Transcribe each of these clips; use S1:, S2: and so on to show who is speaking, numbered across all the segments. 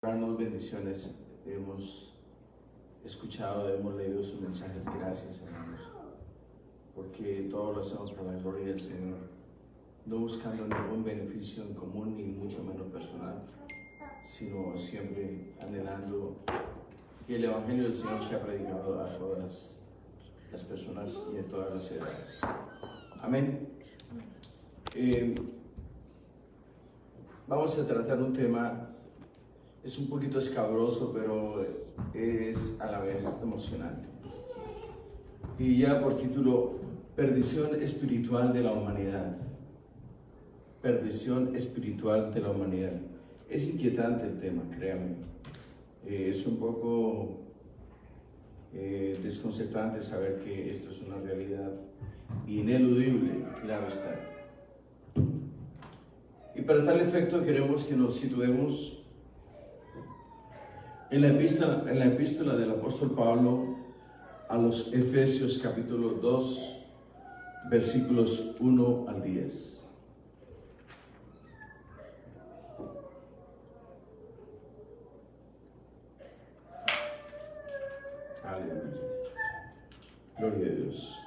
S1: Darnos bendiciones. Hemos escuchado, hemos leído sus mensajes. Gracias, hermanos, porque todo lo hacemos para la gloria del Señor, no buscando ningún beneficio en común ni mucho menos personal, sino siempre anhelando que el Evangelio del Señor sea predicado a todas las personas y en todas las edades. Amén. Vamos a tratar un tema. Es un poquito escabroso, pero es a la vez emocionante. Y ya por título, perdición espiritual de la humanidad. Perdición espiritual de la humanidad. Es inquietante el tema, créanme. Es un poco desconcertante saber que esto es una realidad ineludible, claro está. Y para tal efecto queremos que nos situemos en la epístola del apóstol Pablo a los Efesios capítulo 2, versículos 1 al 10. Aleluya. Gloria a Dios.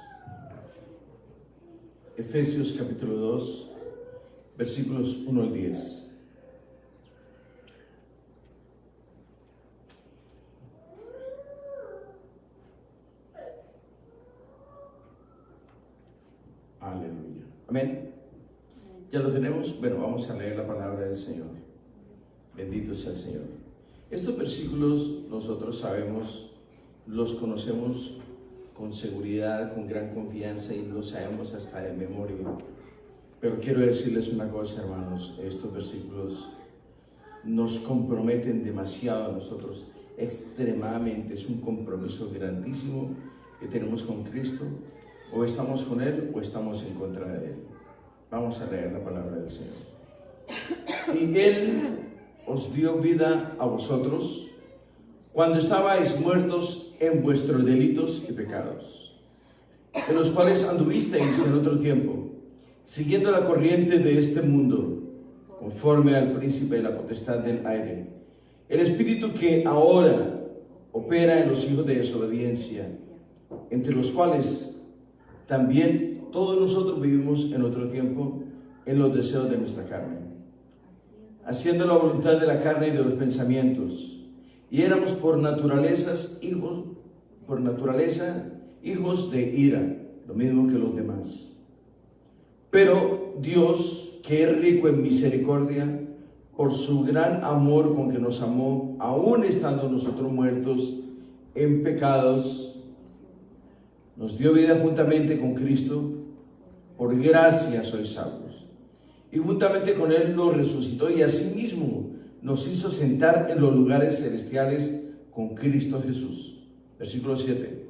S1: Efesios capítulo 2, versículos 1 al 10. Aleluya. Amén. ¿Ya lo tenemos? Bueno, vamos a leer la palabra del Señor. Bendito sea el Señor. Estos versículos nosotros sabemos, los conocemos con seguridad, con gran confianza y los sabemos hasta de memoria. Pero quiero decirles una cosa, hermanos, estos versículos nos comprometen demasiado a nosotros, extremadamente. Es un compromiso grandísimo que tenemos con Cristo. O estamos con Él o estamos en contra de Él. Vamos a leer la palabra del Señor. Y Él os dio vida a vosotros cuando estabais muertos en vuestros delitos y pecados, en los cuales anduvisteis en otro tiempo, siguiendo la corriente de este mundo, conforme al príncipe de la potestad del aire, el espíritu que ahora opera en los hijos de desobediencia, entre los cuales también todos nosotros vivimos en otro tiempo en los deseos de nuestra carne, haciendo la voluntad de la carne y de los pensamientos, y éramos por naturaleza hijos de ira, lo mismo que los demás. Pero Dios, que es rico en misericordia, por su gran amor con que nos amó, aun estando nosotros muertos en pecados, nos dio vida juntamente con Cristo. Por gracia sois salvos. Y juntamente con Él nos resucitó y asimismo nos hizo sentar en los lugares celestiales con Cristo Jesús. Versículo 7.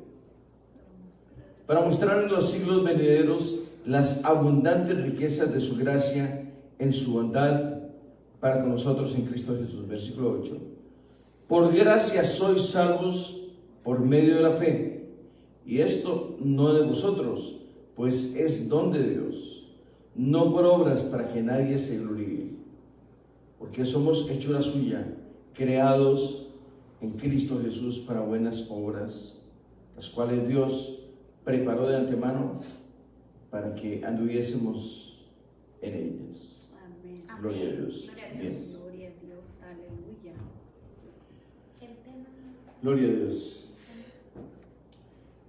S1: Para mostrar en los siglos venideros las abundantes riquezas de su gracia en su bondad para con nosotros en Cristo Jesús. Versículo 8. Por gracia sois salvos por medio de la fe. Y esto no de vosotros, pues es don de Dios, no por obras para que nadie se gloríe, porque somos hechura suya, creados en Cristo Jesús para buenas obras, las cuales Dios preparó de antemano para que anduviésemos en ellas.
S2: Amén.
S1: Gloria a Dios. Bien.
S2: Gloria a Dios. Aleluya.
S1: Gloria a Dios.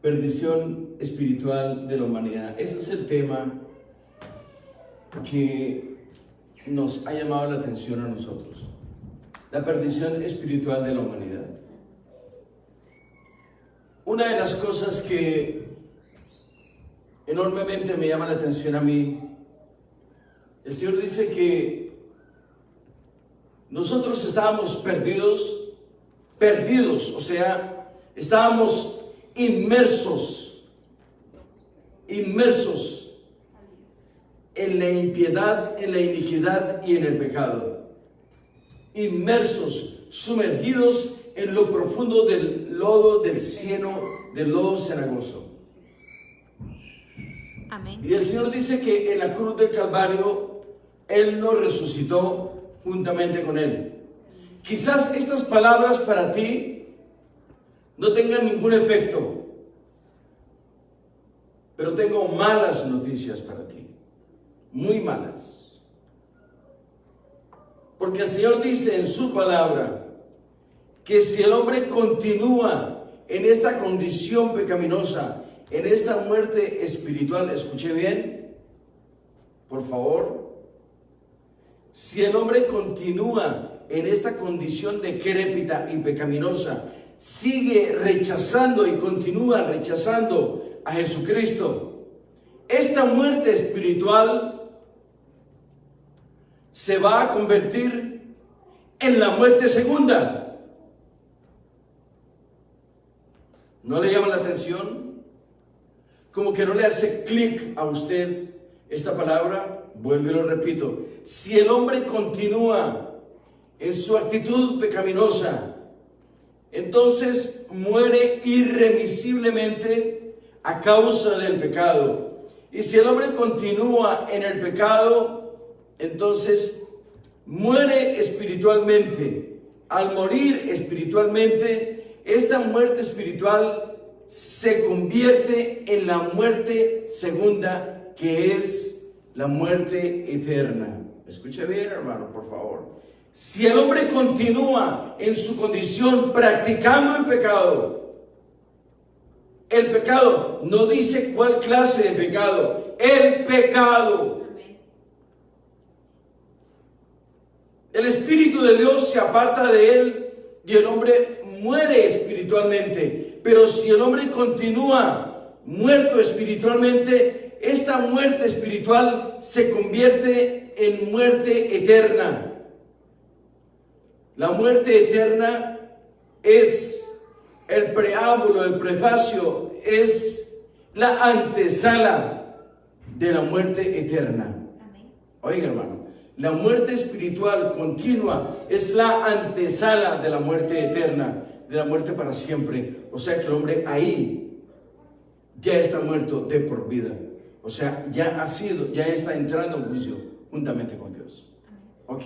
S1: Perdición espiritual de la humanidad. Ese es el tema que nos ha llamado la atención a nosotros. La perdición espiritual de la humanidad. Una de las cosas que enormemente me llama la atención a mí, el Señor dice que nosotros estábamos perdidos, o sea, estábamos inmersos en la impiedad, en la iniquidad y en el pecado, inmersos, sumergidos en lo profundo del lodo, del lodo cenagoso.
S2: Amén.
S1: Y el Señor dice que en la cruz del Calvario Él nos resucitó juntamente con Él. Quizás estas palabras para ti no tengan ningún efecto, pero tengo malas noticias para ti, muy malas. Porque el Señor dice en su palabra que si el hombre continúa en esta condición pecaminosa, en esta muerte espiritual, escuche bien, por favor, si el hombre continúa en esta condición decrépita y pecaminosa, sigue rechazando y continúa rechazando a Jesucristo, esta muerte espiritual se va a convertir en la muerte segunda. ¿No le llama la atención? Como que no le hace clic a usted esta palabra. Vuelvo y lo repito. Si el hombre continúa en su actitud pecaminosa, entonces muere irremisiblemente a causa del pecado. Y si el hombre continúa en el pecado, entonces muere espiritualmente. Al morir espiritualmente, esta muerte espiritual se convierte en la muerte segunda, que es la muerte eterna. Escuche bien, hermano, por favor. Si el hombre continúa en su condición practicando el pecado no dice cuál clase de pecado, el pecado. El Espíritu de Dios se aparta de él y el hombre muere espiritualmente. Pero si el hombre continúa muerto espiritualmente, esta muerte espiritual se convierte en muerte eterna. La muerte eterna es el preámbulo, el prefacio, es la antesala de la muerte eterna. Oiga, hermano, la muerte espiritual continua es la antesala de la muerte eterna, de la muerte para siempre. O sea que el hombre ahí ya está muerto de por vida. O sea, ya está entrando en juicio juntamente con Dios. Ok,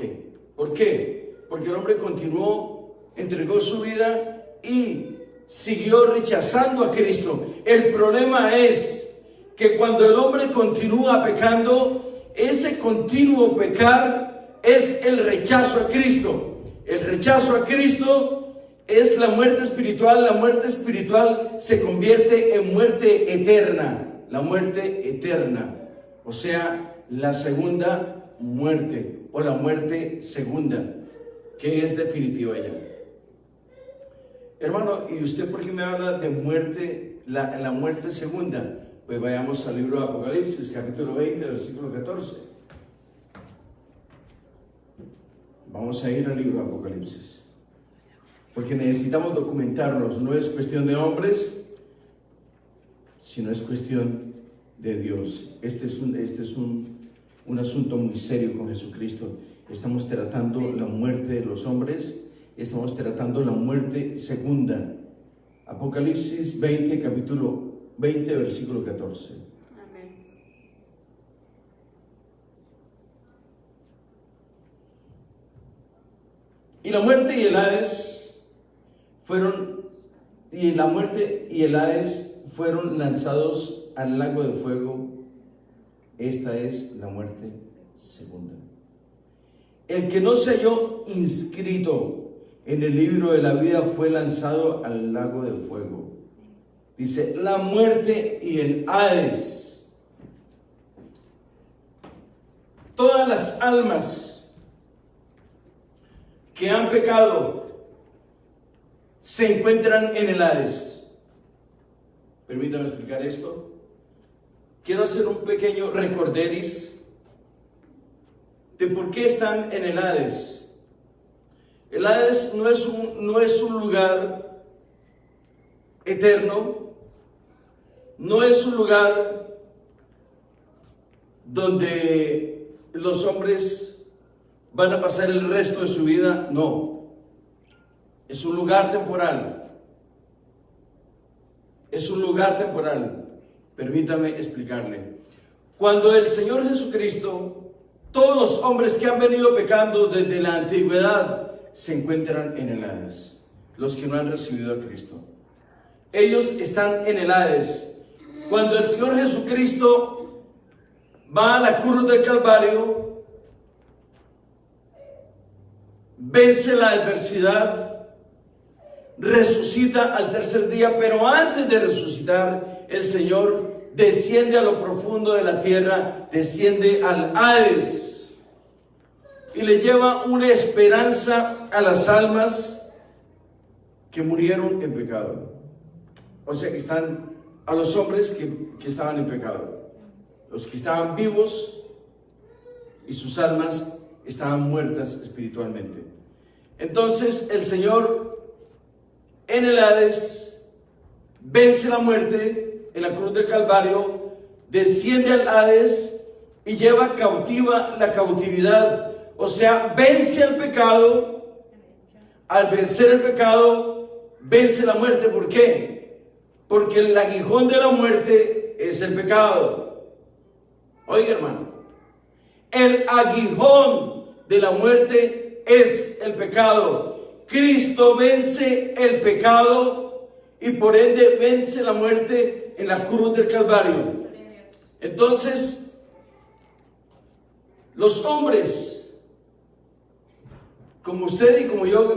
S1: ¿por qué? Porque el hombre continuó, entregó su vida y siguió rechazando a Cristo. El problema es que cuando el hombre continúa pecando, ese continuo pecar es el rechazo a Cristo. El rechazo a Cristo es la muerte espiritual. La muerte espiritual se convierte en muerte eterna. La muerte eterna. O sea, la segunda muerte o la muerte segunda, que es definitiva ya. Hermano, ¿y usted por qué me habla de muerte, la muerte segunda? Pues vayamos al libro de Apocalipsis, capítulo 20, versículo 14. Vamos a ir al libro de Apocalipsis, porque necesitamos documentarnos. No es cuestión de hombres, sino es cuestión de Dios. Este es un asunto muy serio con Jesucristo. Estamos tratando la muerte de los hombres, estamos tratando la muerte segunda. Apocalipsis 20, capítulo 20, versículo 14.
S2: Amén.
S1: Y la muerte y el Hades fueron lanzados al lago de fuego. Esta es la muerte segunda. El que no se halló inscrito en el libro de la vida fue lanzado al lago de fuego. Dice, la muerte y el Hades. Todas las almas que han pecado se encuentran en el Hades. Permítanme explicar esto. Quiero hacer un pequeño recorderis de por qué están en el Hades. El Hades no es un lugar eterno, no es un lugar donde los hombres van a pasar el resto de su vida, no. Es un lugar temporal. Es un lugar temporal. Permítame explicarle. Cuando el Señor Jesucristo, todos los hombres que han venido pecando desde la antigüedad, se encuentran en el Hades, los que no han recibido a Cristo. Ellos están en el Hades. Cuando el Señor Jesucristo va a la cruz del Calvario, vence la adversidad, resucita al tercer día, pero antes de resucitar, el Señor desciende a lo profundo de la tierra, desciende al Hades y le lleva una esperanza a las almas que murieron en pecado. O sea, que están a los hombres que estaban en pecado, los que estaban vivos y sus almas estaban muertas espiritualmente. Entonces el Señor en el Hades vence la muerte en la cruz del Calvario, desciende al Hades y lleva cautiva la cautividad, o sea, vence el pecado. Al vencer el pecado, vence la muerte. ¿Por qué? Porque el aguijón de la muerte es el pecado. Oiga, hermano, el aguijón de la muerte es el pecado. Cristo vence el pecado y por ende vence la muerte en la cruz del Calvario. Entonces, los hombres como usted y como yo que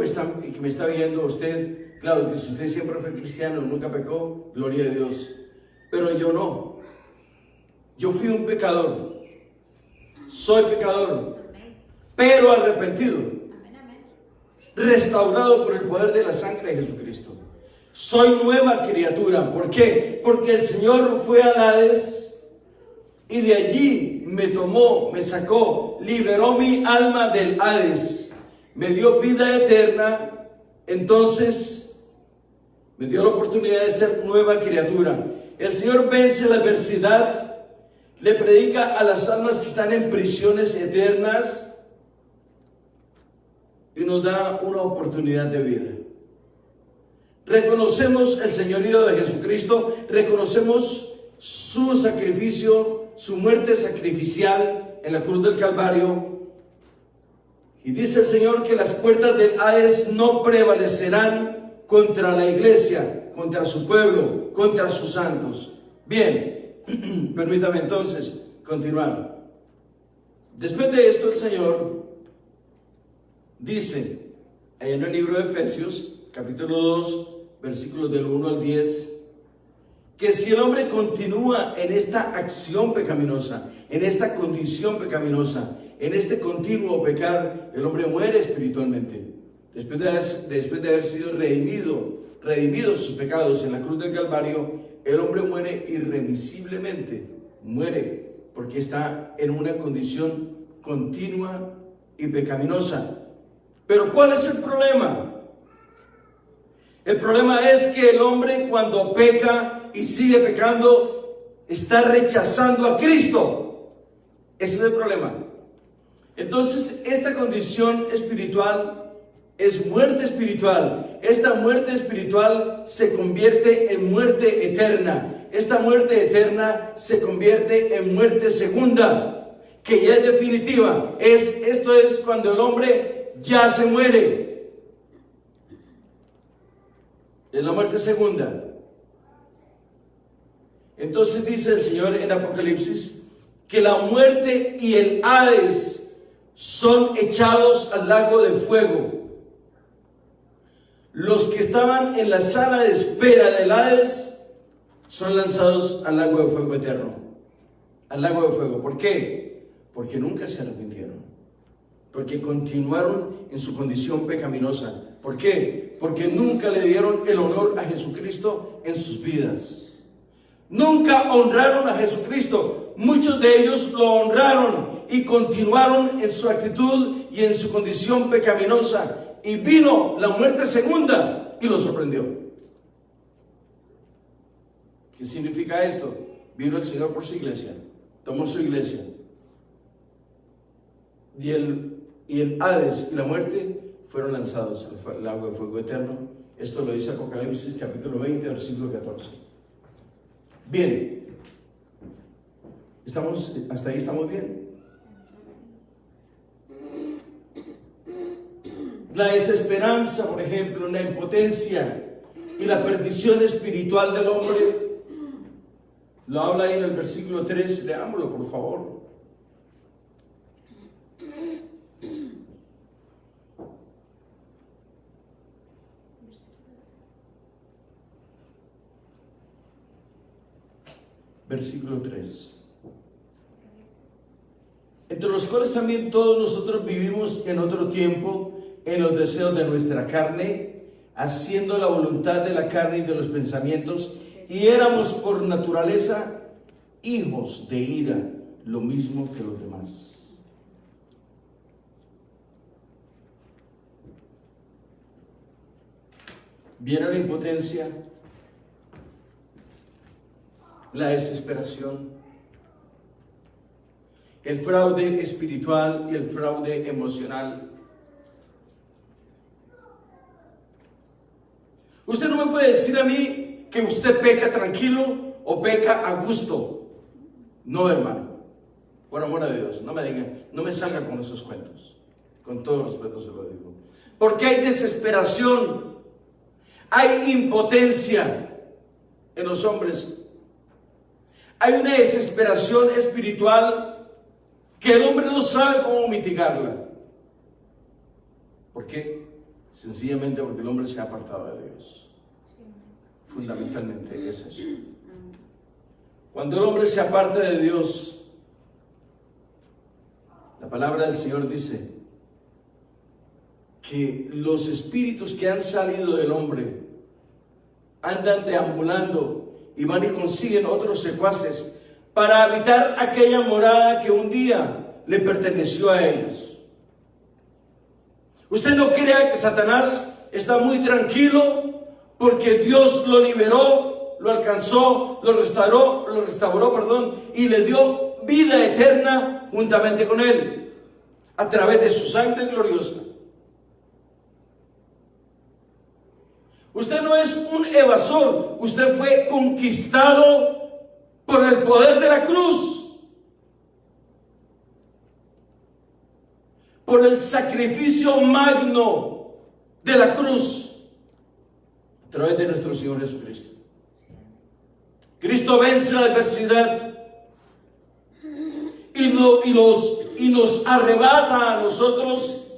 S1: me está viendo, usted, claro, que si usted siempre fue cristiano, nunca pecó, gloria a Dios, pero yo no. Yo fui un pecador, soy pecador, pero arrepentido, restaurado por el poder de la sangre de Jesucristo. Soy nueva criatura. ¿Por qué? Porque el Señor fue al Hades y de allí me tomó, me sacó, liberó mi alma del Hades, me dio vida eterna. Entonces me dio la oportunidad de ser nueva criatura. El Señor vence la adversidad, le predica a las almas que están en prisiones eternas y nos da una oportunidad de vida. Reconocemos el señorío de Jesucristo, reconocemos su sacrificio, su muerte sacrificial en la cruz del Calvario. Y dice el Señor que las puertas del Hades no prevalecerán contra la iglesia, contra su pueblo, contra sus santos. Bien, permítame entonces continuar. Después de esto el Señor dice en el libro de Efesios, capítulo 2, versículos del 1 al 10, que si el hombre continúa en esta acción pecaminosa, en esta condición pecaminosa, en este continuo pecar, el hombre muere espiritualmente. Después de haber sido redimidos sus pecados en la cruz del Calvario, el hombre muere irremisiblemente, muere porque está en una condición continua y pecaminosa. Pero ¿cuál es el problema? El problema es que el hombre, cuando peca y sigue pecando, está rechazando a Cristo. Ese es el problema. Entonces, esta condición espiritual es muerte espiritual. Esta muerte espiritual se convierte en muerte eterna. Esta muerte eterna se convierte en muerte segunda, que ya es definitiva. Esto es cuando el hombre ya se muere. Es la muerte segunda. Entonces dice el Señor en Apocalipsis que la muerte y el Hades son echados al lago de fuego. Los que estaban en la sala de espera del Hades son lanzados al lago de fuego eterno, al lago de fuego. ¿Por qué? Porque nunca se arrepintieron, porque continuaron en su condición pecaminosa. ¿Por qué? Porque nunca le dieron el honor a Jesucristo en sus vidas. Nunca honraron a Jesucristo. Muchos de ellos lo honraron y continuaron en su actitud y en su condición pecaminosa. Y vino la muerte segunda y lo sorprendió. ¿Qué significa esto? Vino el Señor por su iglesia, tomó su iglesia. Y el Hades y la muerte fueron lanzados al lago de fuego eterno. Esto lo dice Apocalipsis capítulo 20, versículo 14. Bien, hasta ahí estamos bien. la desesperanza, por ejemplo, la impotencia y la perdición espiritual del hombre. Lo habla ahí en el versículo 3, leámoslo por favor. Versículo 3. Entre los cuales también todos nosotros vivimos en otro tiempo en los deseos de nuestra carne, haciendo la voluntad de la carne y de los pensamientos, y éramos por naturaleza hijos de ira, lo mismo que los demás. Viene la impotencia, la desesperación, el fraude espiritual y el fraude emocional. Usted no me puede decir a mí que usted peca tranquilo o peca a gusto. No, hermano. Por amor a Dios, no me diga, no me salga con esos cuentos. Con todo respeto se lo digo. Porque hay desesperación, hay impotencia en los hombres. Hay una desesperación espiritual que el hombre no sabe cómo mitigarla. ¿Por qué? Sencillamente porque el hombre se ha apartado de Dios. Fundamentalmente es eso. Cuando el hombre se aparta de Dios, la palabra del Señor dice que los espíritus que han salido del hombre andan deambulando y van y consiguen otros secuaces para habitar aquella morada que un día le perteneció a ellos. Usted no crea que Satanás está muy tranquilo porque Dios lo liberó, lo alcanzó, lo restauró, y le dio vida eterna juntamente con él, a través de su sangre gloriosa. Usted no es un evasor, usted fue conquistado por el poder de la cruz, por el sacrificio magno de la cruz, a través de nuestro Señor Jesucristo. Cristo vence la adversidad y nos arrebata a nosotros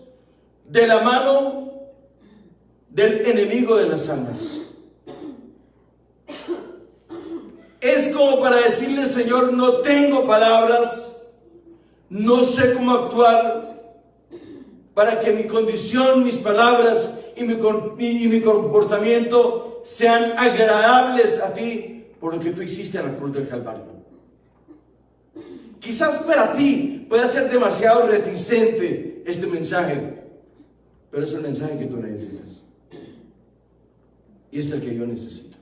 S1: de la mano del enemigo de las almas. Es como para decirle: Señor, no tengo palabras, no sé cómo actuar para que mi condición, mis palabras y mi comportamiento sean agradables a ti por lo que tú hiciste en la cruz del Calvario. Quizás para ti pueda ser demasiado reticente este mensaje, pero es el mensaje que tú necesitas y es el que yo necesito.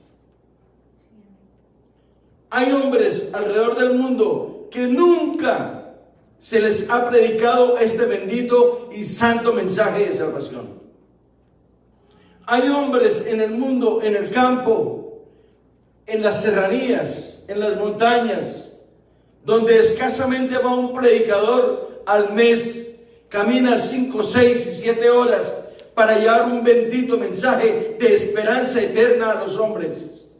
S1: Hay hombres alrededor del mundo que nunca se les ha predicado este bendito y santo mensaje de salvación. Hay hombres en el mundo, en el campo, en las serranías, en las montañas, donde escasamente va un predicador al mes, camina 5, 6 y 7 horas para llevar un bendito mensaje de esperanza eterna a los hombres.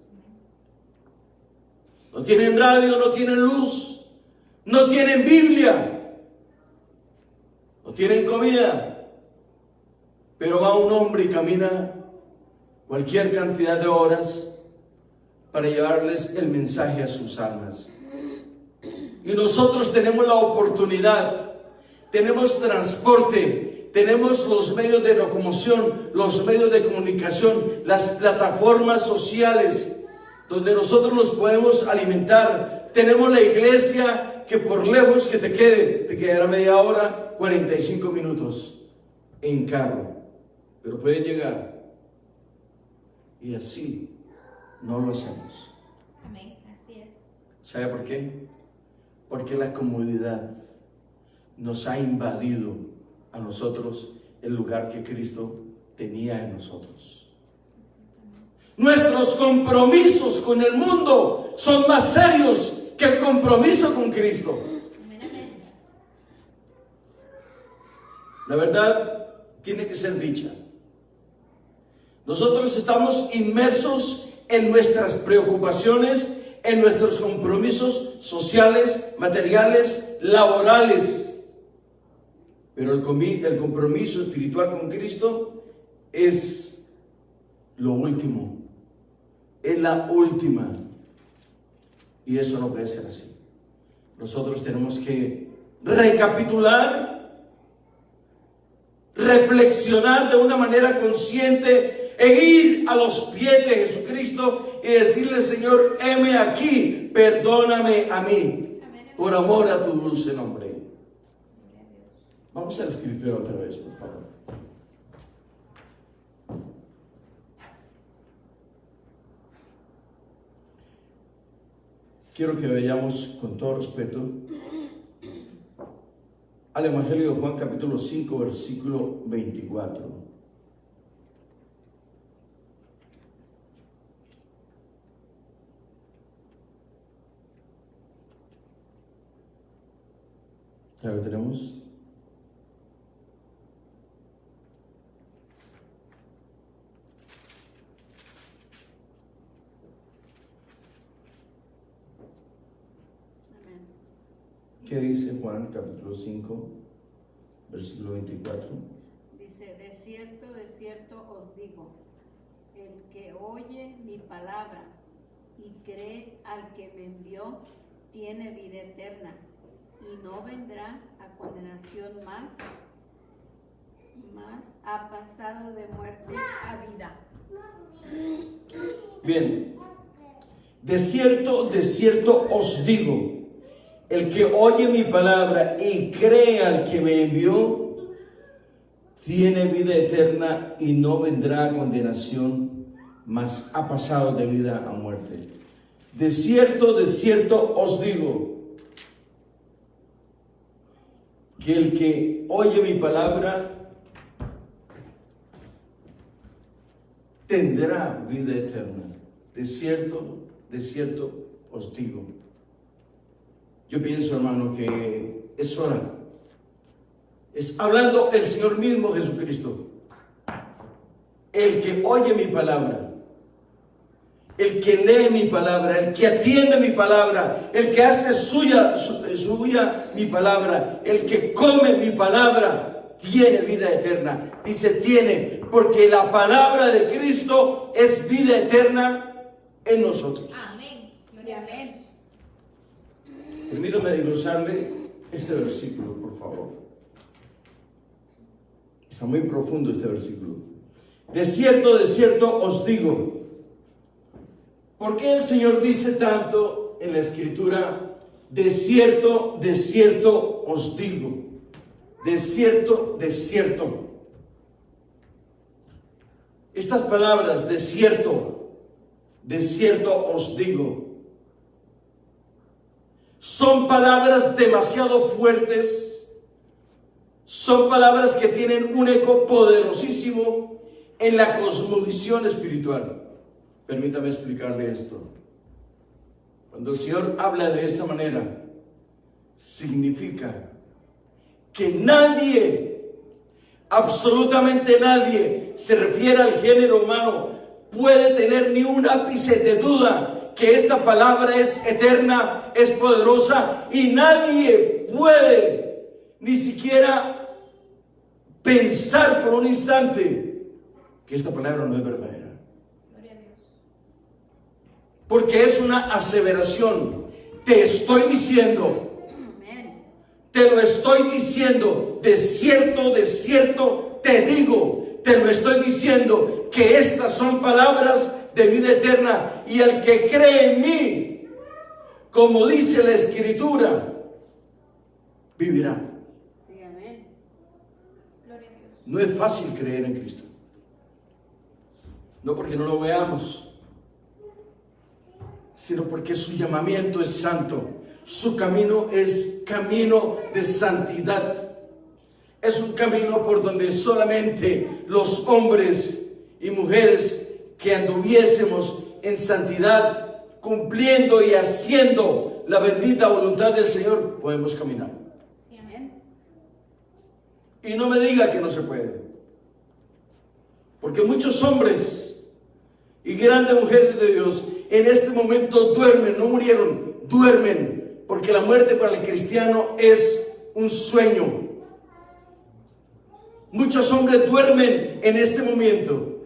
S1: No tienen radio, no tienen luz, no tienen Biblia, no tienen comida, pero va un hombre y camina cualquier cantidad de horas para llevarles el mensaje a sus almas. Y nosotros tenemos la oportunidad, tenemos transporte, tenemos los medios de locomoción, los medios de comunicación, las plataformas sociales donde nosotros nos podemos alimentar. Tenemos la iglesia que por lejos que te quedará media hora, 45 minutos en carro, pero puedes llegar. Y así no lo hacemos.
S2: Amén, así es.
S1: ¿Sabe por qué? Porque la comodidad nos ha invadido a nosotros el lugar que Cristo tenía en nosotros. Nuestros compromisos con el mundo son más serios que el compromiso con Cristo.
S2: Amén, amén.
S1: La verdad, tiene que ser dicha. Nosotros estamos inmersos en nuestras preocupaciones, en nuestros compromisos sociales, materiales, laborales. Pero el compromiso espiritual con Cristo es lo último, es la última. Y eso no puede ser así. Nosotros tenemos que recapitular, reflexionar de una manera consciente e ir a los pies de Jesucristo y decirle: Señor, heme aquí, perdóname a mí, por amor a tu dulce nombre. Vamos a la escritura otra vez, por favor. Quiero que vayamos con todo respeto al Evangelio de Juan, capítulo 5, versículo 24. ¿Ya lo tenemos? ¿Qué dice Juan, capítulo 5, versículo 24?
S3: Dice: de cierto os digo, el que oye mi palabra y cree al que me envió, tiene vida eterna, y no vendrá a condenación más ha pasado de muerte a vida.
S1: Bien, de cierto os digo, el que oye mi palabra y cree al que me envió, tiene vida eterna y no vendrá a condenación, mas ha pasado de vida a muerte. De cierto os digo, que el que oye mi palabra tendrá vida eterna. De cierto os digo. Yo pienso, hermano, que es hora. Es hablando el Señor mismo Jesucristo. El que oye mi palabra, el que lee mi palabra, el que atiende mi palabra, el que hace suya mi palabra, el que come mi palabra, tiene vida eterna. Dice tiene, porque la palabra de Cristo es vida eterna en nosotros.
S2: Amén. Gloria a Dios.
S1: Permítame desglosarle este versículo, por favor. Está muy profundo este versículo. De cierto os digo. ¿Por qué el Señor dice tanto en la Escritura? De cierto os digo. De cierto. Estas palabras, de cierto os digo, son palabras demasiado fuertes, son palabras que tienen un eco poderosísimo en la cosmovisión espiritual. Permítame explicarle esto. Cuando el Señor habla de esta manera, significa que nadie, absolutamente nadie, se refiere al género humano, puede tener ni un ápice de duda que esta palabra es eterna, es poderosa, y nadie puede ni siquiera pensar por un instante que esta palabra no es verdadera.
S2: Gloria a Dios.
S1: Porque es una aseveración. Te estoy diciendo,
S3: Amén.
S1: te lo estoy diciendo, de cierto te digo, te lo estoy diciendo, que estas son palabras de vida eterna, y el que cree en mí, como dice la Escritura, vivirá.
S3: Sí, amén.
S2: Gloria a Dios.
S1: No es fácil creer en Cristo, no porque no lo veamos, sino porque su llamamiento es santo, su camino es camino de santidad. Es un camino por donde solamente los hombres y mujeres que anduviésemos en santidad, cumpliendo y haciendo la bendita voluntad del Señor, podemos caminar.
S2: Sí, amén.
S3: Amén.
S1: Y no me diga que no se puede. Porque muchos hombres y grandes mujeres de Dios en este momento duermen, no murieron, duermen, porque la muerte para el cristiano es un sueño. Muchos hombres duermen en este momento,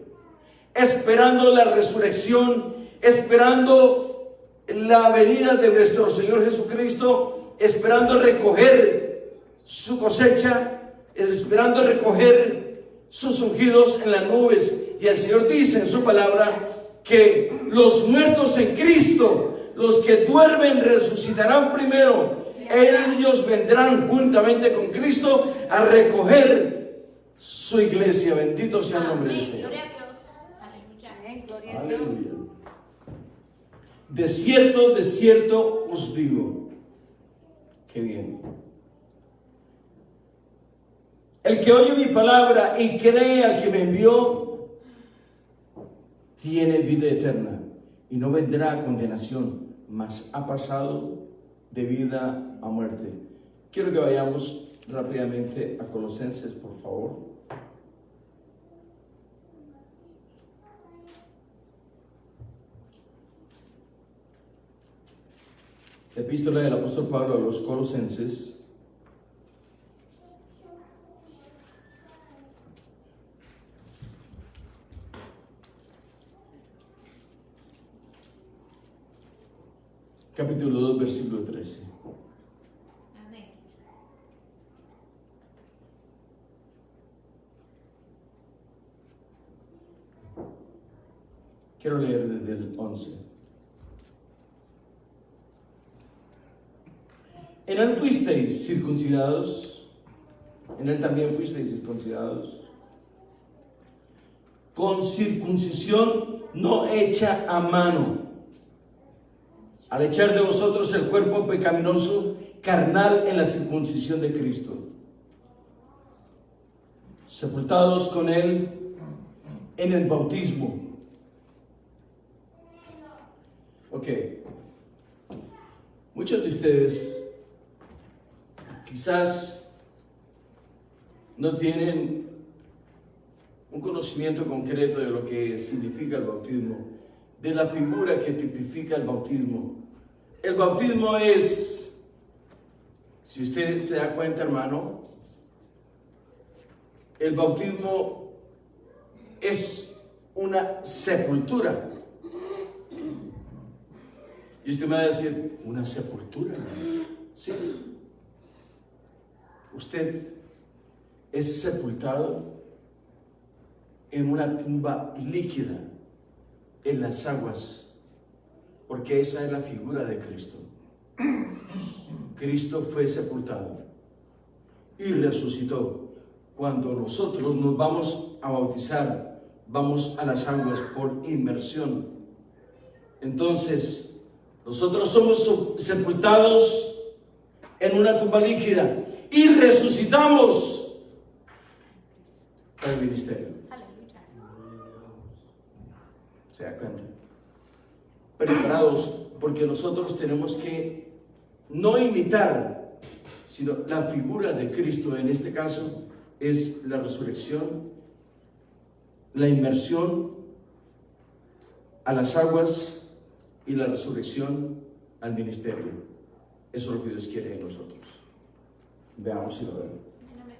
S1: esperando la resurrección, esperando la venida de nuestro Señor Jesucristo, esperando recoger su cosecha, esperando recoger sus ungidos en las nubes. Y el Señor dice en su palabra que los muertos en Cristo, los que duermen, resucitarán primero. Ellos vendrán juntamente con Cristo a recoger su iglesia. Bendito sea el nombre del
S2: Amén.
S1: Señor.
S2: Gloria a Dios. Aleluya.
S3: Amén, gloria a Dios.
S1: Aleluya. De cierto os digo. Qué bien. El que oye mi palabra y cree al que me envió, tiene vida eterna y no vendrá a condenación, mas ha pasado de vida a muerte. Quiero que vayamos rápidamente a Colosenses, por favor. Epístola del apóstol Pablo a los Colosenses. Capítulo 2, versículo 13.
S2: Amén.
S1: Quiero leer desde el 11. En él fuisteis circuncidados, en él también fuisteis circuncidados, con circuncisión no hecha a mano, al echar de vosotros el cuerpo pecaminoso carnal en la circuncisión de Cristo, sepultados con él en el bautismo. Ok, muchos de ustedes quizás no tienen un conocimiento concreto de lo que significa el bautismo, de la figura que tipifica el bautismo. El bautismo es, si usted se da cuenta, hermano, el bautismo es una sepultura. Y usted me va a decir, ¿una sepultura? Sí. Usted es sepultado en una tumba líquida, en las aguas, porque esa es la figura de Cristo. Cristo fue sepultado y resucitó. Cuando nosotros nos vamos a bautizar, vamos a las aguas por inmersión. Entonces, nosotros somos sepultados en una tumba líquida y resucitamos para el ministerio.
S2: Aleluya.
S1: ¿Se da cuenta? Preparados, porque nosotros tenemos que no imitar, sino la figura de Cristo. En este caso es la resurrección, la inmersión a las aguas y la resurrección al ministerio. Eso es lo que Dios quiere de nosotros. Veamos si lo vemos.
S2: Amén.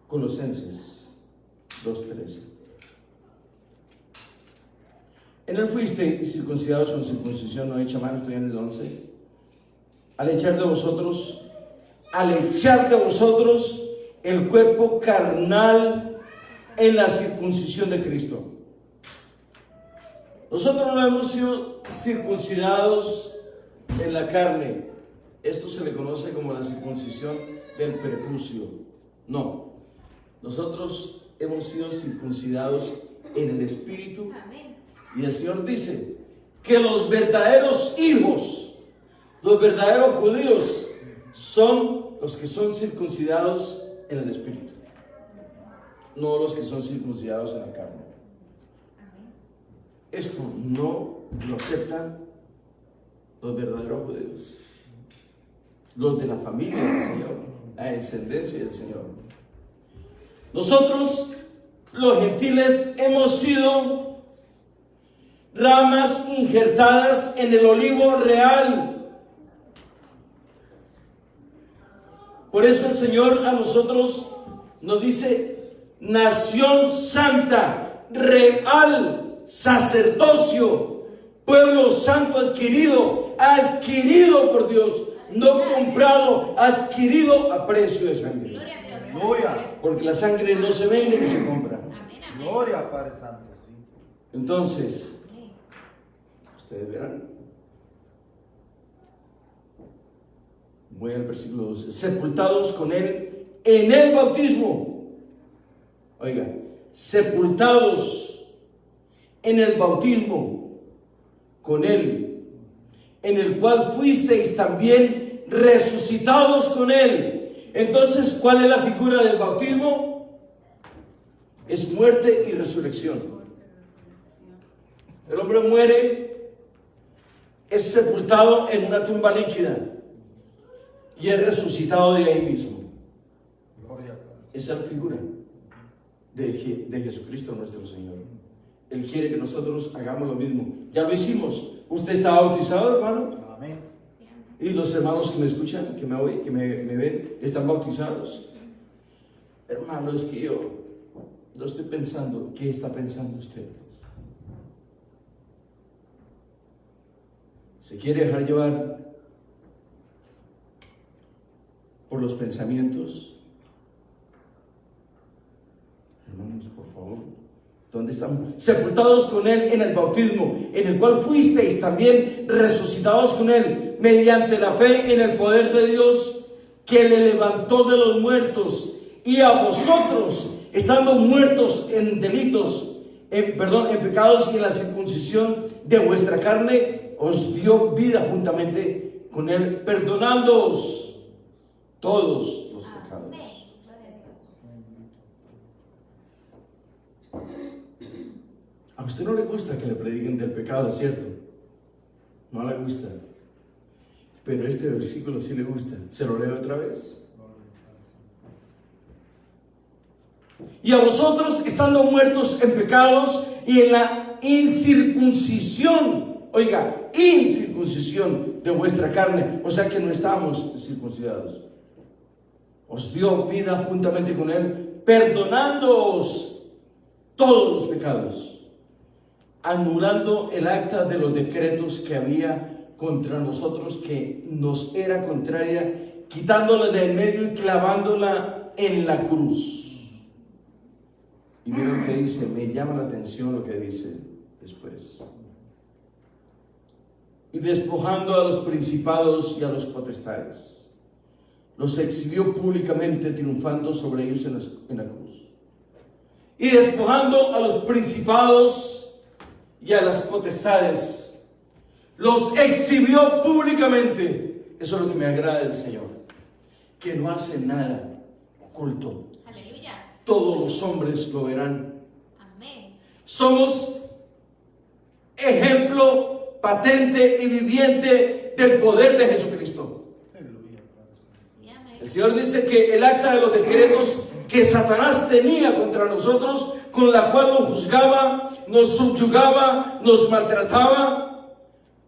S1: Colosenses 2:13. En él fuiste circuncidados con circuncisión no hecha a mano, estoy en el 11. Al echar de vosotros el cuerpo carnal en la circuncisión de Cristo. Nosotros no hemos sido circuncidados en la carne. Esto se le conoce como la circuncisión del prepucio. No. Nosotros hemos sido circuncidados en el Espíritu.
S2: Amén.
S1: Y el Señor dice que los verdaderos hijos, los verdaderos judíos, son los que son circuncidados en el Espíritu, no los que son circuncidados en la carne. Esto no lo aceptan los verdaderos judíos, los de la familia del Señor, la descendencia del Señor. Nosotros, los gentiles, hemos sido ramas injertadas en el olivo real. Por eso el Señor a nosotros nos dice: nación santa, real, sacerdocio, pueblo santo adquirido por Dios, no comprado, adquirido a precio de sangre.
S2: Gloria a Dios.
S4: Gloria.
S1: Porque la sangre no se vende ni se compra.
S2: Amén, amén.
S4: Gloria, Padre Santo. Sí.
S1: Entonces,
S2: Amén.
S1: ustedes verán. Voy al versículo 12. Sepultados con Él en el bautismo. Oiga, sepultados en el bautismo con Él, en el cual fuisteis también resucitados con Él. Entonces, ¿cuál es la figura del bautismo? Es muerte y resurrección. El hombre muere, es sepultado en una tumba líquida y es resucitado de ahí mismo.
S4: Gloria, Padre.
S1: Esa es la figura de Jesucristo nuestro Señor. Él quiere que nosotros hagamos lo mismo. Ya lo hicimos. ¿Usted está bautizado, hermano?
S4: Amén.
S2: Sí, amén.
S1: Y los hermanos que me escuchan, que me oyen, que me ven, ¿están bautizados? Hermano, es que yo estoy pensando. ¿Qué está pensando usted? ¿Se quiere dejar llevar por los pensamientos? Hermanos, por favor, ¿dónde estamos? Sepultados con Él en el bautismo, en el cual fuisteis también resucitados con Él, mediante la fe en el poder de Dios, que le levantó de los muertos, y a vosotros, estando muertos en delitos, en pecados y en la circuncisión de vuestra carne, os dio vida juntamente con Él, perdonándoos todos los pecados.
S2: Amén. Gloria a Dios.
S1: A usted no le gusta que le prediquen del pecado, ¿cierto? No le gusta. Pero este versículo sí le gusta. ¿Se lo leo otra vez? Y a vosotros, estando muertos en pecados y en la incircuncisión, oiga, incircuncisión de vuestra carne, o sea que no estamos circuncidados, os dio vida juntamente con Él, perdonándoos todos los pecados, anulando el acta de los decretos que había contra nosotros, que nos era contraria, quitándola de en medio y clavándola en la cruz. Y miren lo que dice, me llama la atención lo que dice después. Y despojando a los principados y a los potestades, los exhibió públicamente, triunfando sobre ellos en la cruz. Y despojando a los principados y a las potestades, los exhibió públicamente. Eso es lo que me agrada del Señor, que no hace nada oculto.
S2: Aleluya.
S1: Todos los hombres lo verán.
S2: Amén.
S1: Somos ejemplo patente y viviente del poder de Jesucristo.
S4: Aleluya, Padre Santo.
S2: Sí, amén.
S1: El Señor dice que el acta de los decretos que Satanás tenía contra nosotros, con la cual nos juzgaba, nos subyugaba, nos maltrataba,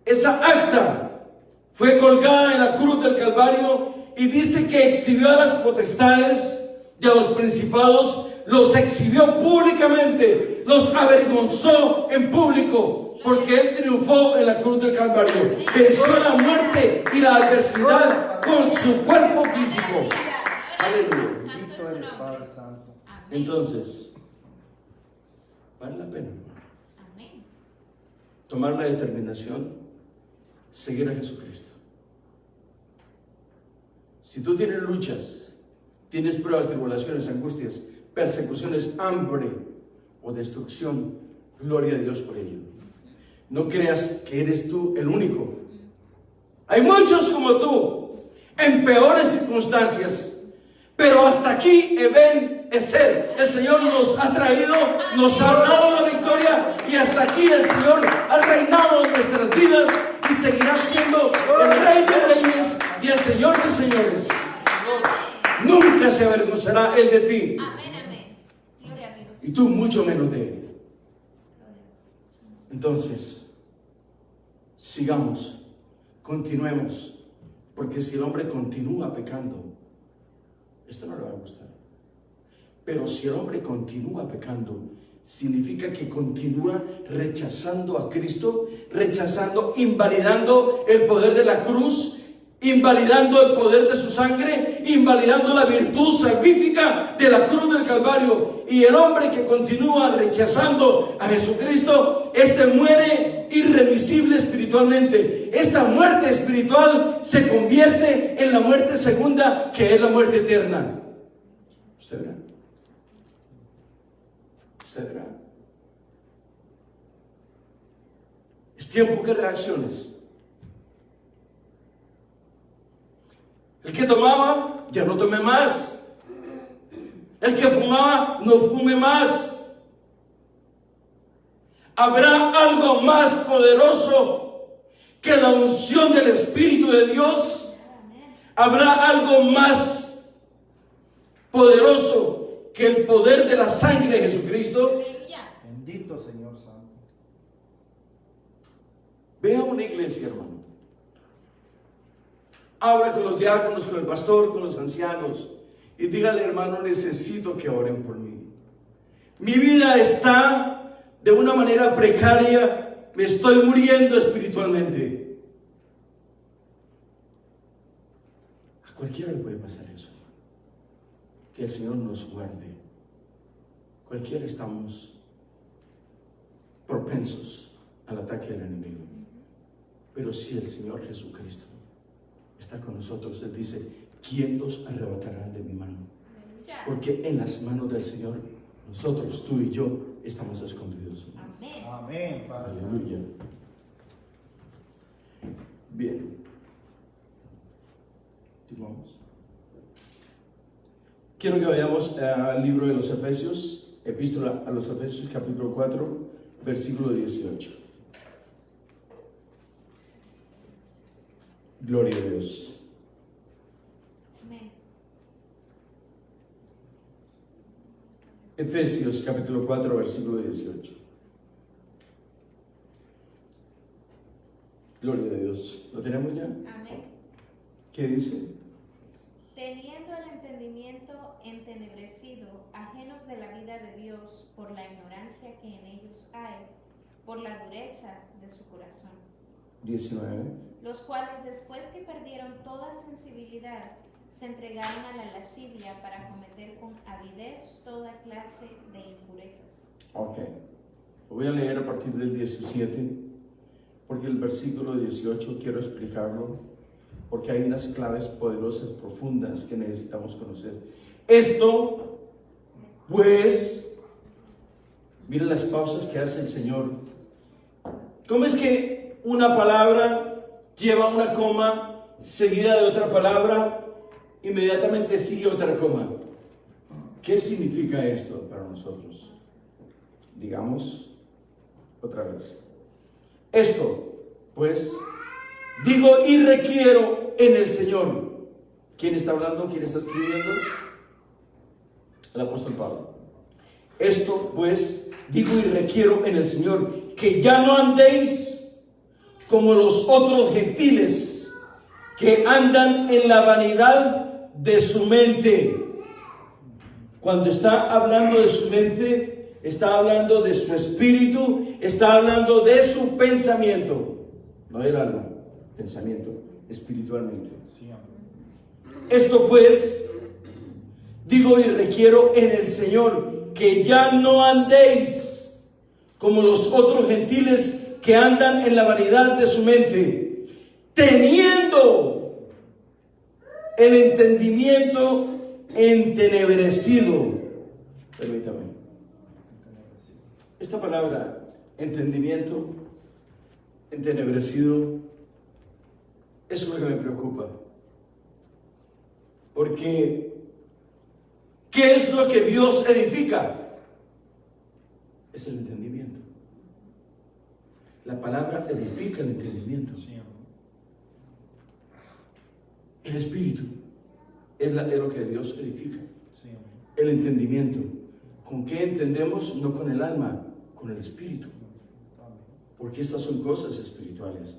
S1: esa acta fue colgada en la cruz del Calvario, y dice que exhibió a las potestades y a los principados, los exhibió públicamente, los avergonzó en público, porque Él triunfó en la cruz del Calvario, venció la muerte y la adversidad con su cuerpo físico. Aleluya.
S2: Santo
S4: Bendito
S2: es su
S4: eres,
S2: nombre.
S4: Padre Santo.
S2: Amén.
S1: Entonces, vale la pena, hermano,
S2: Amén.
S1: tomar la determinación, seguir a Jesucristo. Si tú tienes luchas, tienes pruebas, tribulaciones, angustias, persecuciones, hambre o destrucción, gloria a Dios por ello. No creas que eres tú el único. Hay muchos como tú, en peores circunstancias, pero hasta aquí ven ser. El Señor nos ha traído, nos ha dado la victoria y hasta aquí el Señor ha reinado en nuestras vidas y seguirá siendo el Rey de Reyes y el Señor de Señores. Nunca se avergonzará Él de ti
S2: Amén, amén. Gloria a Dios.
S1: y tú mucho menos de Él. Entonces, sigamos, continuemos, porque si el hombre continúa pecando, esto no le va a gustar. Pero si el hombre continúa pecando, significa que continúa rechazando a Cristo, rechazando, invalidando el poder de la cruz, invalidando el poder de su sangre, invalidando la virtud salvífica de la cruz del Calvario. Y el hombre que continúa rechazando a Jesucristo, este muere irremisible espiritualmente. Esta muerte espiritual se convierte en la muerte segunda, que es la muerte eterna. Usted verá. Usted verá. Es tiempo que reacciones. El que tomaba, ya no tome más. El que fumaba, no fume más. Habrá algo más poderoso que la unción del Espíritu de Dios. Habrá algo más poderoso que el poder de la sangre de Jesucristo.
S2: Aleluya.
S4: Bendito Señor Santo.
S1: Ve a una iglesia, hermano. Habla con los diáconos, con el pastor, con los ancianos y dígale, hermano, necesito que oren por mí. Mi vida está de una manera precaria, me estoy muriendo espiritualmente. A cualquiera le puede pasar eso. Que el Señor nos guarde. Cualquiera estamos propensos al ataque del enemigo. Pero si el Señor Jesucristo está con nosotros, Él dice, ¿quién nos arrebatará de mi mano?
S2: Aleluya.
S1: Porque en las manos del Señor, nosotros, tú y yo, estamos escondidos.
S2: Amén.
S4: Amén, Padre.
S1: Aleluya. Bien. Continuamos. Quiero que vayamos al libro de los Efesios, epístola a los Efesios, capítulo 4, versículo 18. Gloria a Dios.
S2: Amén.
S1: Efesios capítulo 4, versículo 18. Gloria a Dios. ¿Lo tenemos ya?
S2: Amén.
S1: ¿Qué dice?
S2: Teniendo el entendimiento entenebrecido, ajenos de la vida de Dios por la ignorancia que en ellos hay, por la dureza de su corazón,
S1: 19.
S2: los cuales después que perdieron toda sensibilidad, se entregaron a la lascivia para cometer con avidez toda clase de impurezas.
S1: Ok. Lo voy a leer a partir del 17, porque el versículo 18 quiero explicarlo, porque hay unas claves poderosas, profundas que necesitamos conocer. Esto, pues, miren las pausas que hace el Señor. ¿Cómo es que una palabra lleva una coma seguida de otra palabra, inmediatamente sigue otra coma? ¿Qué significa esto para nosotros? Digamos otra vez. Esto, pues, digo y requiero en el Señor. ¿Quién está hablando? ¿Quién está escribiendo? El apóstol Pablo. Esto, pues, digo y requiero en el Señor, que ya no andéis como los otros gentiles que andan en la vanidad de su mente. Cuando está hablando de su mente, está hablando de su espíritu, está hablando de su pensamiento, no del alma, pensamiento, espiritualmente.
S4: Sí, amén.
S1: Esto pues, digo y requiero en el Señor, que ya no andéis como los otros gentiles que andan en la vanidad de su mente, teniendo el entendimiento entenebrecido. Permítame. Esta palabra, entendimiento entenebrecido, eso es lo que me preocupa. Porque ¿Qué es lo que Dios edifica? Es el entendimiento. La palabra edifica el entendimiento.
S4: Sí, amén.
S1: El espíritu es lo que Dios edifica.
S4: Sí, amén.
S1: El entendimiento. ¿Con qué entendemos? No con el alma, con el espíritu.
S4: Amén.
S1: Porque estas son cosas espirituales.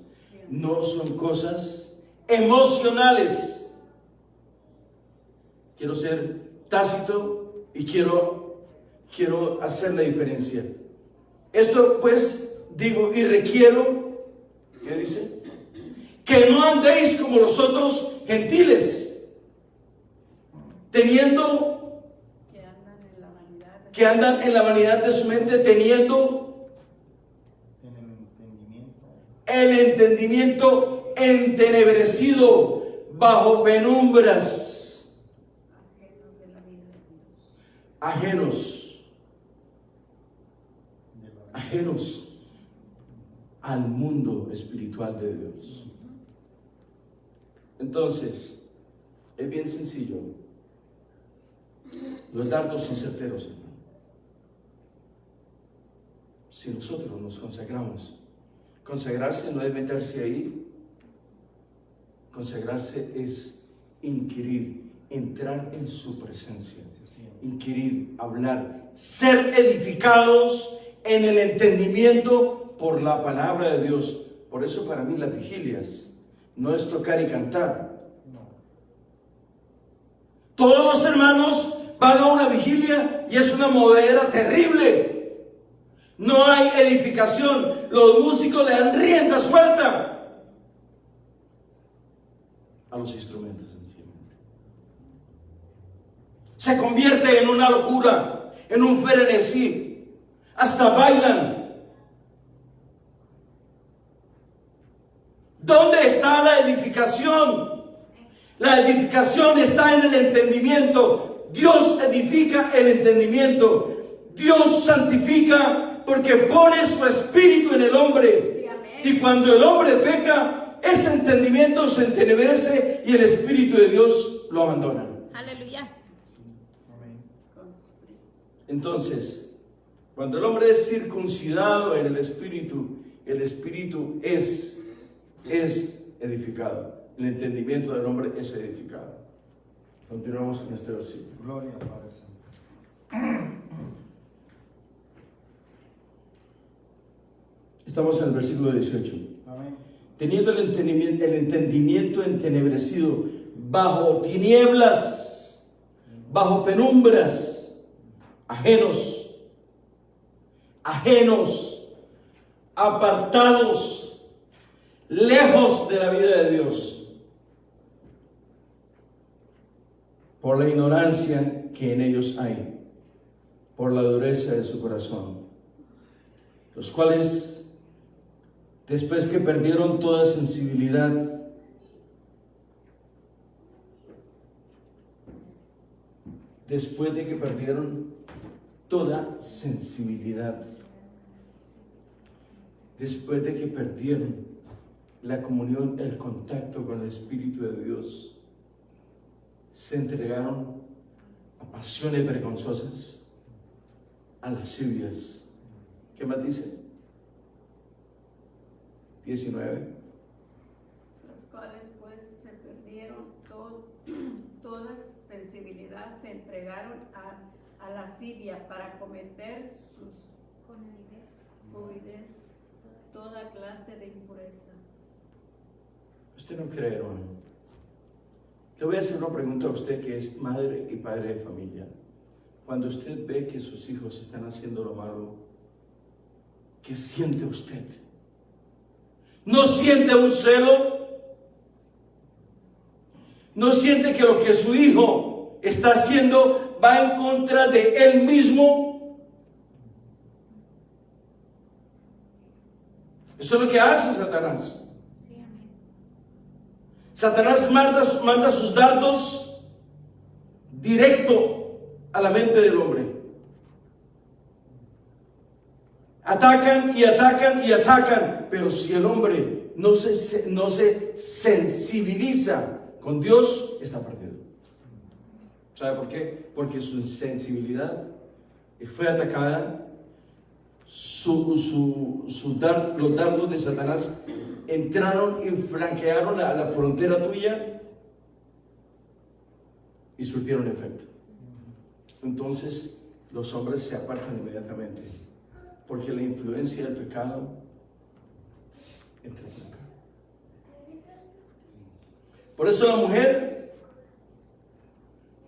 S1: No son cosas emocionales. Quiero ser tácito y quiero hacer la diferencia. Esto pues digo y requiero, ¿qué dice? Que no andéis como los otros gentiles, teniendo, que andan en la vanidad de su mente, teniendo el entendimiento entenebrecido bajo penumbras, ajenos al mundo espiritual de Dios. Entonces, es bien sencillo. Los dardos son certeros, hermano. Si nosotros nos consagramos, consagrarse no es meterse ahí. Consagrarse es inquirir, entrar en su presencia, inquirir, hablar, ser edificados en el entendimiento por la palabra de Dios. Por eso para mí las vigilias no es tocar y cantar. Todos los hermanos van a una vigilia y es una movedera terrible. No hay edificación. Los músicos le dan rienda suelta a los instrumentos, sencillamente. Se convierte en una locura, en un frenesí. Hasta bailan. ¿Dónde está la edificación? La edificación está en el entendimiento. Dios edifica el entendimiento. Dios santifica porque pone su espíritu en el hombre. Y cuando el hombre peca, ese entendimiento se entenebrece y el espíritu de Dios lo abandona.
S2: Aleluya.
S1: Entonces, cuando el hombre es circuncidado en el espíritu es edificado. El entendimiento del hombre es edificado. Continuamos con este versículo.
S4: Gloria al Padre Santo.
S1: Estamos en el versículo 18.
S4: Amén.
S1: Teniendo el entendimiento entenebrecido, bajo tinieblas, bajo penumbras, ajenos, apartados, lejos de la vida de Dios, por la ignorancia que en ellos hay, por la dureza de su corazón, los cuales, después que perdieron toda sensibilidad, después de que perdieron toda sensibilidad, después de que perdieron la comunión, el contacto con el Espíritu de Dios, se entregaron a pasiones vergonzosas, a lascivias. ¿Qué más dice? 19.
S3: Los cuales pues se perdieron toda sensibilidad, se entregaron a lascivia para cometer con avidez toda clase de impureza.
S1: Usted no cree, hermano. Le voy a hacer una pregunta a usted que es madre y padre de familia. Cuando usted ve que sus hijos están haciendo lo malo, ¿qué siente usted? ¿No siente un celo? ¿No siente que lo que su hijo está haciendo va en contra de él mismo? Eso es lo que hace Satanás. Satanás manda sus dardos directo a la mente del hombre. Atacan y atacan y atacan, pero si el hombre no se sensibiliza con Dios, está perdido. ¿Sabe por qué? Porque su sensibilidad fue atacada, los dardos de Satanás entraron y flanquearon a la frontera tuya y surtieron efecto. Entonces los hombres se apartan inmediatamente, porque la influencia del pecado entra por acá. Por eso la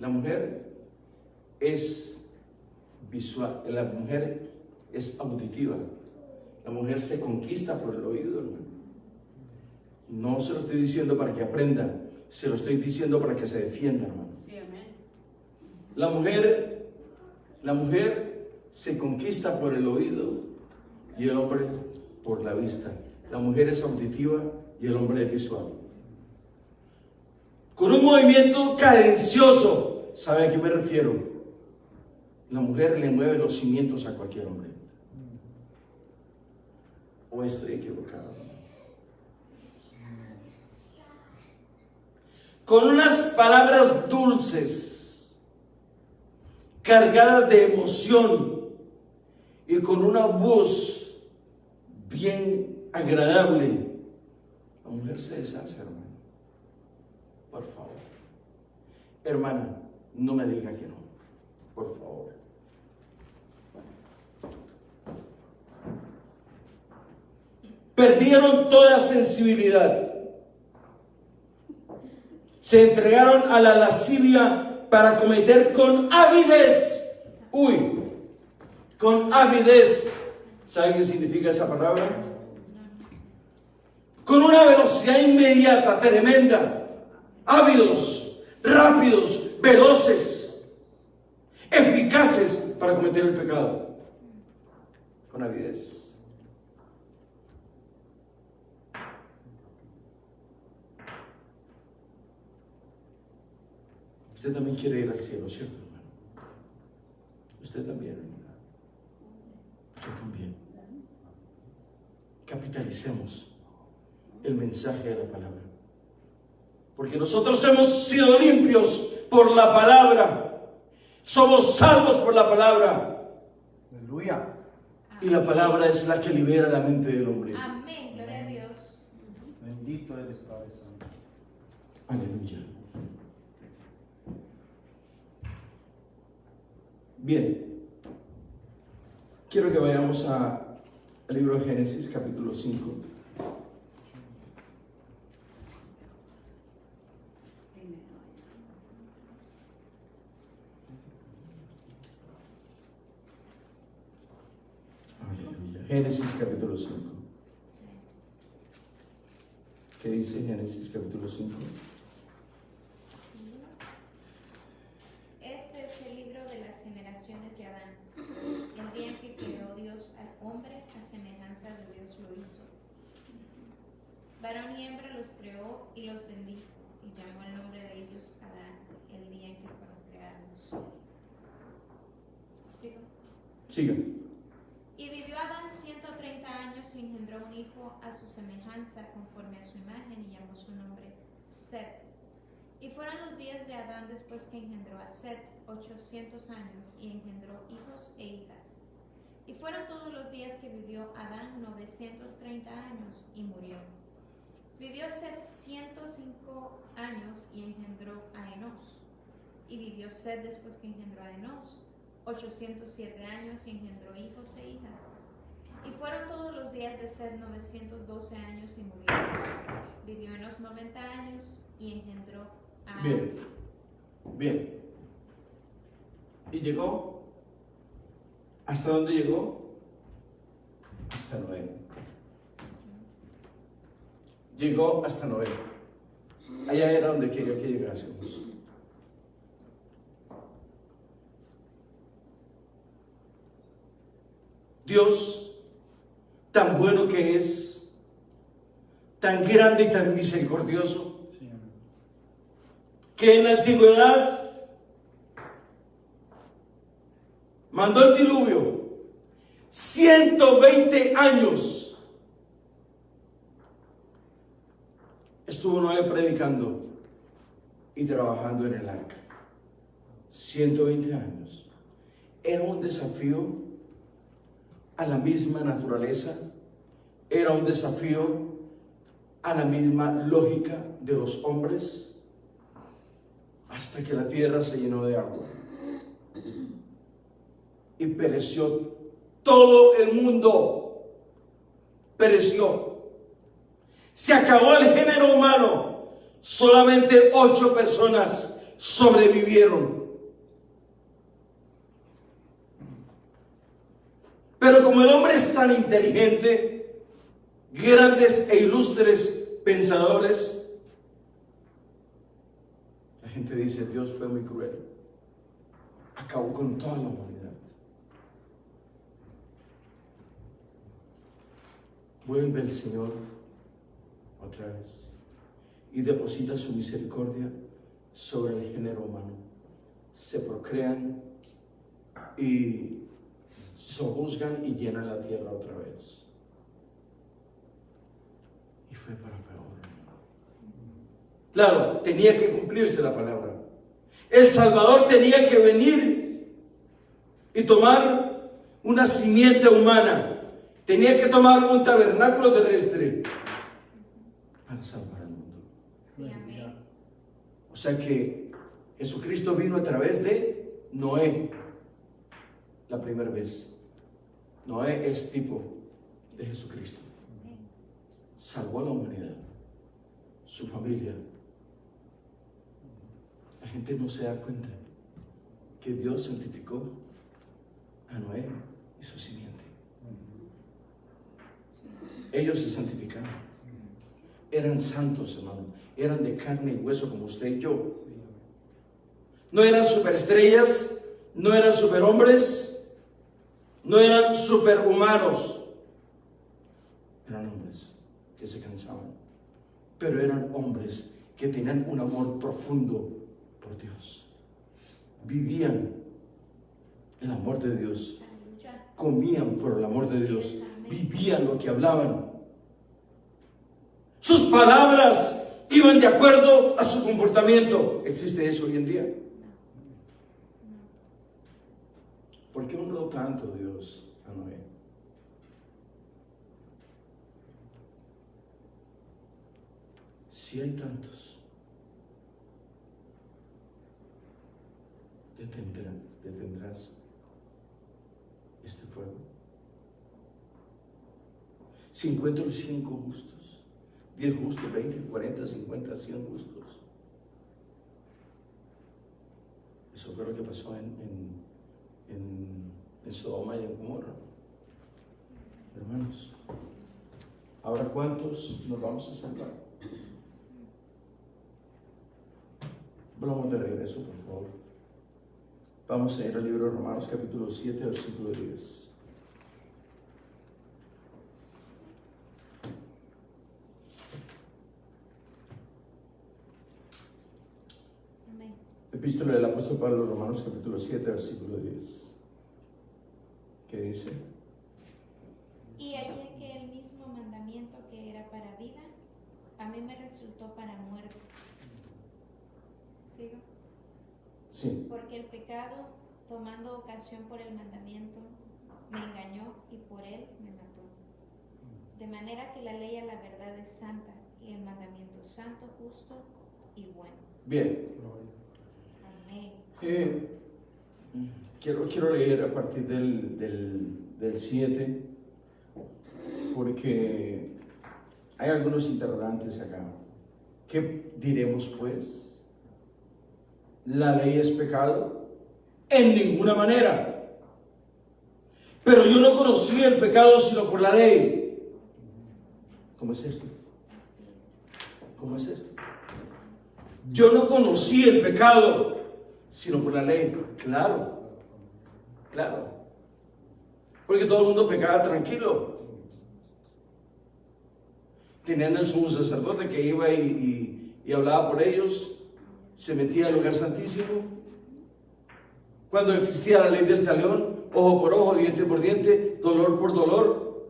S1: mujer es visual, la mujer es auditiva, la mujer se conquista por el oído, hermano. No se lo estoy diciendo para que aprenda, se lo estoy diciendo para que se defienda, hermano.
S3: Sí, amén.
S1: La mujer se conquista por el oído y el hombre por la vista. La mujer es auditiva y el hombre es visual. Con un movimiento cadencioso, ¿sabe a qué me refiero? La mujer le mueve los cimientos a cualquier hombre. ¿O estoy equivocado? Con unas palabras dulces, cargadas de emoción y con una voz bien agradable, la mujer se deshace, hermano. Por favor, hermana, no me diga que no, por favor. Perdieron toda sensibilidad. Se entregaron a la lascivia para cometer con avidez. Con avidez. ¿Sabe qué significa esa palabra? Con una velocidad inmediata, tremenda. Ávidos, rápidos, veloces, eficaces para cometer el pecado. Con avidez. Usted también quiere ir al cielo, ¿cierto, hermano? Usted también, hermano. Yo también. Capitalicemos el mensaje de la palabra. Porque nosotros hemos sido limpios por la palabra. Somos salvos por la palabra.
S4: Aleluya.
S1: Y la palabra es la que libera la mente del hombre.
S2: Amén, gloria a Dios.
S4: Bendito eres, Padre Santo.
S1: Aleluya. Bien, quiero que vayamos al libro de Génesis, capítulo 5. Aleluya. Génesis, capítulo 5. ¿Qué dice Génesis, capítulo 5?
S2: Este es el libro de las generaciones de Adán. El día en que creó Dios al hombre, a semejanza de Dios lo hizo. Varón y hembra los creó y los bendijo, y llamó el nombre de ellos Adán, el día en que fueron creados. ¿Sigo?
S1: Siga.
S2: Y vivió Adán 130 años y engendró un hijo a su semejanza, conforme a su imagen, y llamó su nombre Set. Y fueron los días de Adán después que engendró a Set 800 años, y engendró hijos e hijas. Y fueron todos los días que vivió Adán 930 años, y murió. Vivió Set 105 años y engendró a Enos. Y vivió Set después que engendró a Enos 807 años y engendró hijos e hijas. Y fueron todos los días de Set 912 años y murió. Vivió Enos 90 años y engendró a...
S1: Bien. ¿Y llegó? ¿Hasta dónde llegó? Hasta Noé. Llegó hasta Noé. Allá era donde quería que llegásemos. Dios, tan bueno que es, tan grande y tan misericordioso,
S4: Sí, amén.
S1: que en la antigüedad mandó el diluvio, 120 años estuvo Noé predicando y trabajando en el arca. 120 años. Era un desafío a la misma naturaleza, era un desafío a la misma lógica de los hombres, hasta que la tierra se llenó de agua y pereció todo el mundo. Pereció. Se acabó el género humano. Solamente 8 personas sobrevivieron. Pero como el hombre es tan inteligente, grandes e ilustres pensadores, la gente dice: Dios fue muy cruel, acabó con toda la humanidad. Vuelve el Señor otra vez y deposita su misericordia sobre el género humano. Se procrean y sojuzgan y llenan la tierra otra vez. Y fue para peor. Claro, tenía que cumplirse la palabra. El Salvador tenía que venir y tomar una simiente humana. Tenía que tomar un tabernáculo terrestre para salvar al mundo.
S2: Sí, amén.
S1: O sea que Jesucristo vino a través de Noé la primera vez. Noé es tipo de Jesucristo. Salvó a la humanidad, su familia. La gente no se da cuenta que Dios santificó a Noé y su simiente. Ellos se santificaron. Eran santos, hermano. Eran de carne y hueso como usted y yo. No eran superestrellas, no eran superhombres, no eran superhumanos. Eran hombres que se cansaban, pero eran hombres que tenían un amor profundo por Dios. Vivían el amor de Dios, comían por el amor de Dios, vivían lo que hablaban. Sus palabras iban de acuerdo a su comportamiento. ¿Existe eso hoy en día? ¿Por qué honró tanto Dios a Noé? Si hay tantos, detendrás este fuego. Si encuentro 5 justos, 10 justos, 20, 40, 50, 100 justos. Eso fue lo que pasó en Sodoma y en Gomorra. Hermanos, ahora ¿cuántos nos vamos a salvar? Vamos de regreso, por favor. Vamos a ir al libro de Romanos, capítulo 7, versículo 10. Epístola del apóstol Pablo, Romanos capítulo 7, versículo 10. ¿Qué dice?
S2: Y hallé que el mismo mandamiento que era para vida, a mí me resultó para muerte. ¿Sigo?
S1: Sí.
S2: Porque el pecado, tomando ocasión por el mandamiento, me engañó y por él me mató. De manera que la ley a la verdad es santa y el mandamiento santo, justo y bueno.
S1: Bien.
S2: Amén.
S1: Quiero leer a partir del 7, porque hay algunos interrogantes acá. ¿Qué diremos pues? ¿La ley es pecado? En ninguna manera. Pero yo no conocí el pecado sino por la ley. ¿Cómo es esto? ¿Cómo es esto? Yo no conocí el pecado sino por la ley. Claro, claro. Porque todo el mundo pecaba tranquilo. Tenían el sumo sacerdote que iba y hablaba por ellos, se metía al lugar santísimo. Cuando existía la ley del talión, ojo por ojo, diente por diente, dolor por dolor,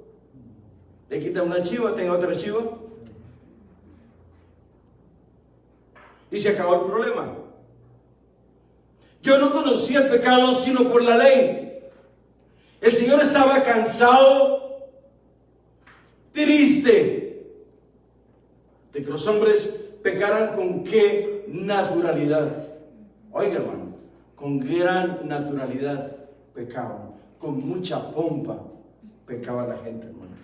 S1: le quita una chiva, tenga otra chiva, y se acabó el problema. Yo no conocía el pecado sino por la ley. El Señor estaba cansado, triste de que los hombres pecaran con qué naturalidad. Oiga, hermano, con gran naturalidad pecaban, con mucha pompa pecaba la gente, hermano.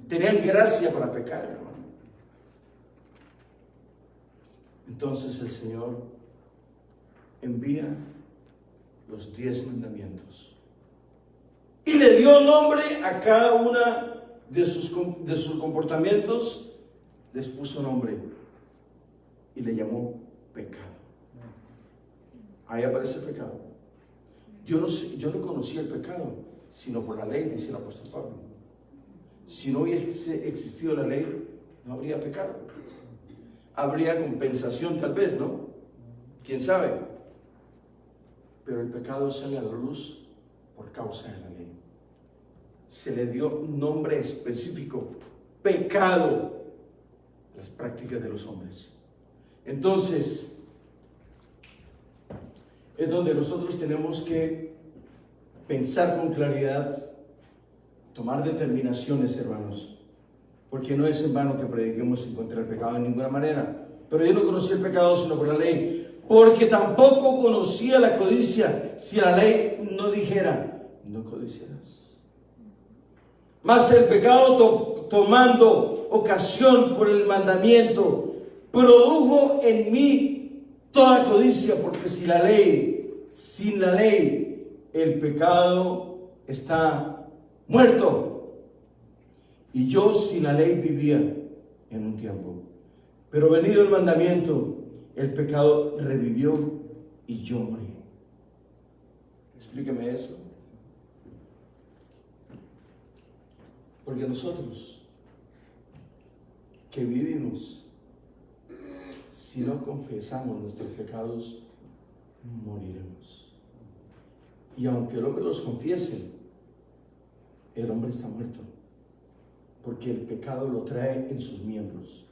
S1: Tenían gracia para pecar, hermano. Entonces el Señor envía los 10 mandamientos y le dio nombre a cada una de sus comportamientos. Les puso nombre y le llamó pecado. Ahí aparece el pecado. Yo no conocía el pecado sino por la ley, dice el apóstol Pablo. Si no hubiese existido la ley, no habría pecado. Habría compensación tal vez, ¿no? ¿Quién sabe? Pero el pecado sale a la luz por causa de la ley. Se le dio un nombre específico: pecado, las prácticas de los hombres. Entonces, es donde nosotros tenemos que pensar con claridad, tomar determinaciones, hermanos, porque no es en vano que prediquemos en contra del pecado en ninguna manera. Pero yo no conocí el pecado sino por la ley, porque tampoco conocía la codicia, si la ley no dijera: no codiciarás. Mas el pecado, tomando ocasión por el mandamiento, produjo en mí toda codicia, porque sin la ley, el pecado está muerto. Y yo sin la ley vivía en un tiempo, pero venido el mandamiento, el pecado revivió y yo morí. Explíqueme eso. Porque nosotros que vivimos, si no confesamos nuestros pecados, moriremos. Y aunque el hombre los confiese, el hombre está muerto, porque el pecado lo trae en sus miembros,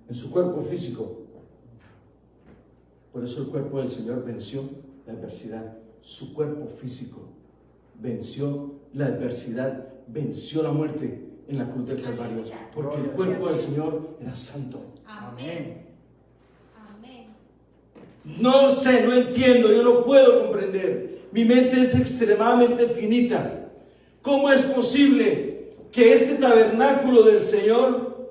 S1: en su cuerpo físico. Por eso el cuerpo del Señor venció la adversidad. Su cuerpo físico venció la adversidad, venció la muerte en la cruz del Calvario, porque el cuerpo del Señor era santo.
S2: Amén. Amén.
S1: No sé, no entiendo, yo no puedo comprender. Mi mente es extremadamente finita. ¿Cómo es posible que este tabernáculo del Señor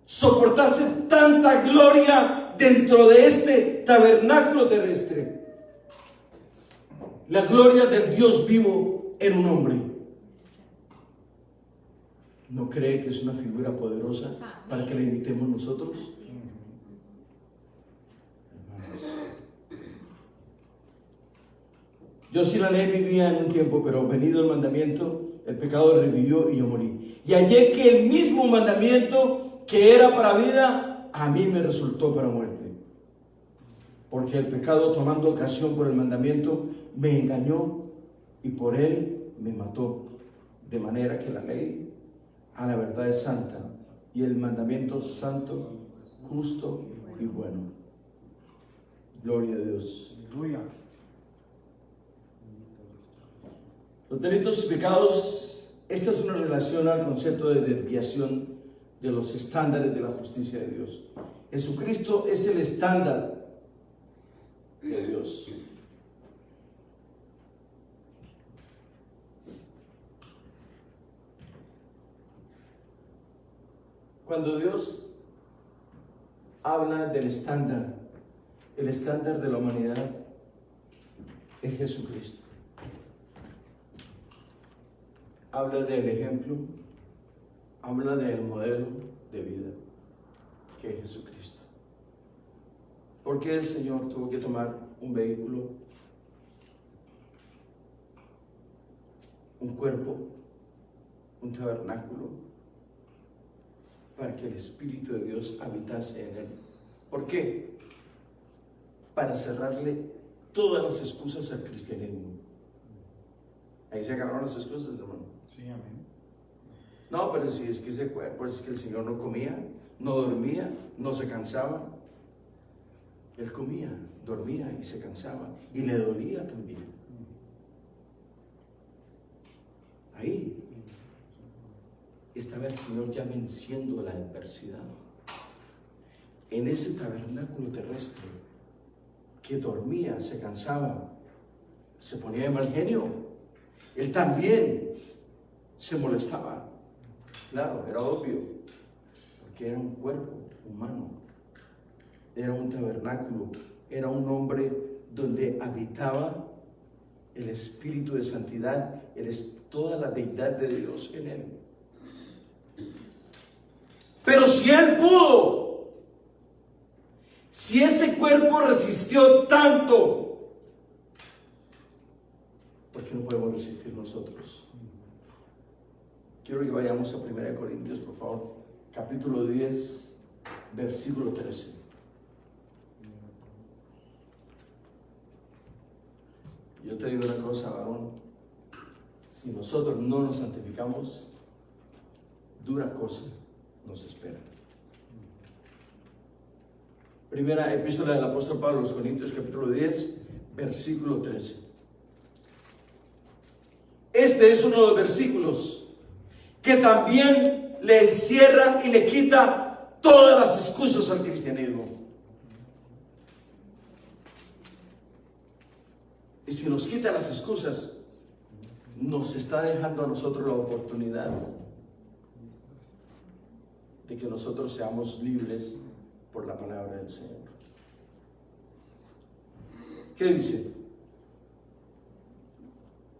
S1: soportase tanta gloria dentro de este tabernáculo terrestre? La gloria del Dios vivo en un hombre. ¿No cree que es una figura poderosa para que la imitemos nosotros? Hermanos, yo sin la ley vivía en un tiempo, pero venido el mandamiento, el pecado revivió y yo morí. Y hallé que el mismo mandamiento que era para vida, a mí me resultó para muerte. Porque el pecado, tomando ocasión por el mandamiento, me engañó y por él me mató. De manera que la ley a la verdad es santa y el mandamiento santo, justo y bueno. Gloria a Dios.
S4: Aleluya.
S1: Los delitos y pecados, esta es una relación al concepto de desviación de los estándares de la justicia de Dios. Jesucristo es el estándar de Dios. Cuando Dios habla del estándar, el estándar de la humanidad es Jesucristo. Habla del ejemplo, habla del modelo de vida que es Jesucristo. ¿Por qué el Señor tuvo que tomar un vehículo, un cuerpo, un tabernáculo, para que el Espíritu de Dios habitase en él? ¿Por qué? Para cerrarle todas las excusas al cristianismo. Ahí se acabaron las excusas, hermano.
S4: Sí, amén.
S1: No, pero si es que ese cuerpo, es que el Señor no comía, no dormía, no se cansaba. Él comía, dormía y se cansaba. Y le dolía también. Ahí estaba el Señor ya venciendo la adversidad. En ese tabernáculo terrestre que dormía, se cansaba, se ponía de mal genio. Él también se molestaba. Claro, era obvio, porque era un cuerpo humano, era un tabernáculo, era un hombre donde habitaba el Espíritu de Santidad, toda la deidad de Dios en él. Pero si él pudo, si ese cuerpo resistió tanto, ¿por qué no podemos resistir nosotros? Quiero que vayamos a 1 Corintios, por favor, capítulo 10, versículo 13. Yo te digo una cosa, varón, si nosotros no nos santificamos, dura cosa nos espera. Primera epístola del apóstol Pablo a los Corintios, capítulo 10, versículo 13. Este es uno de los versículos que también le encierra y le quita todas las excusas al cristianismo. Y si nos quita las excusas, nos está dejando a nosotros la oportunidad de que nosotros seamos libres por la palabra del Señor. ¿Qué dice?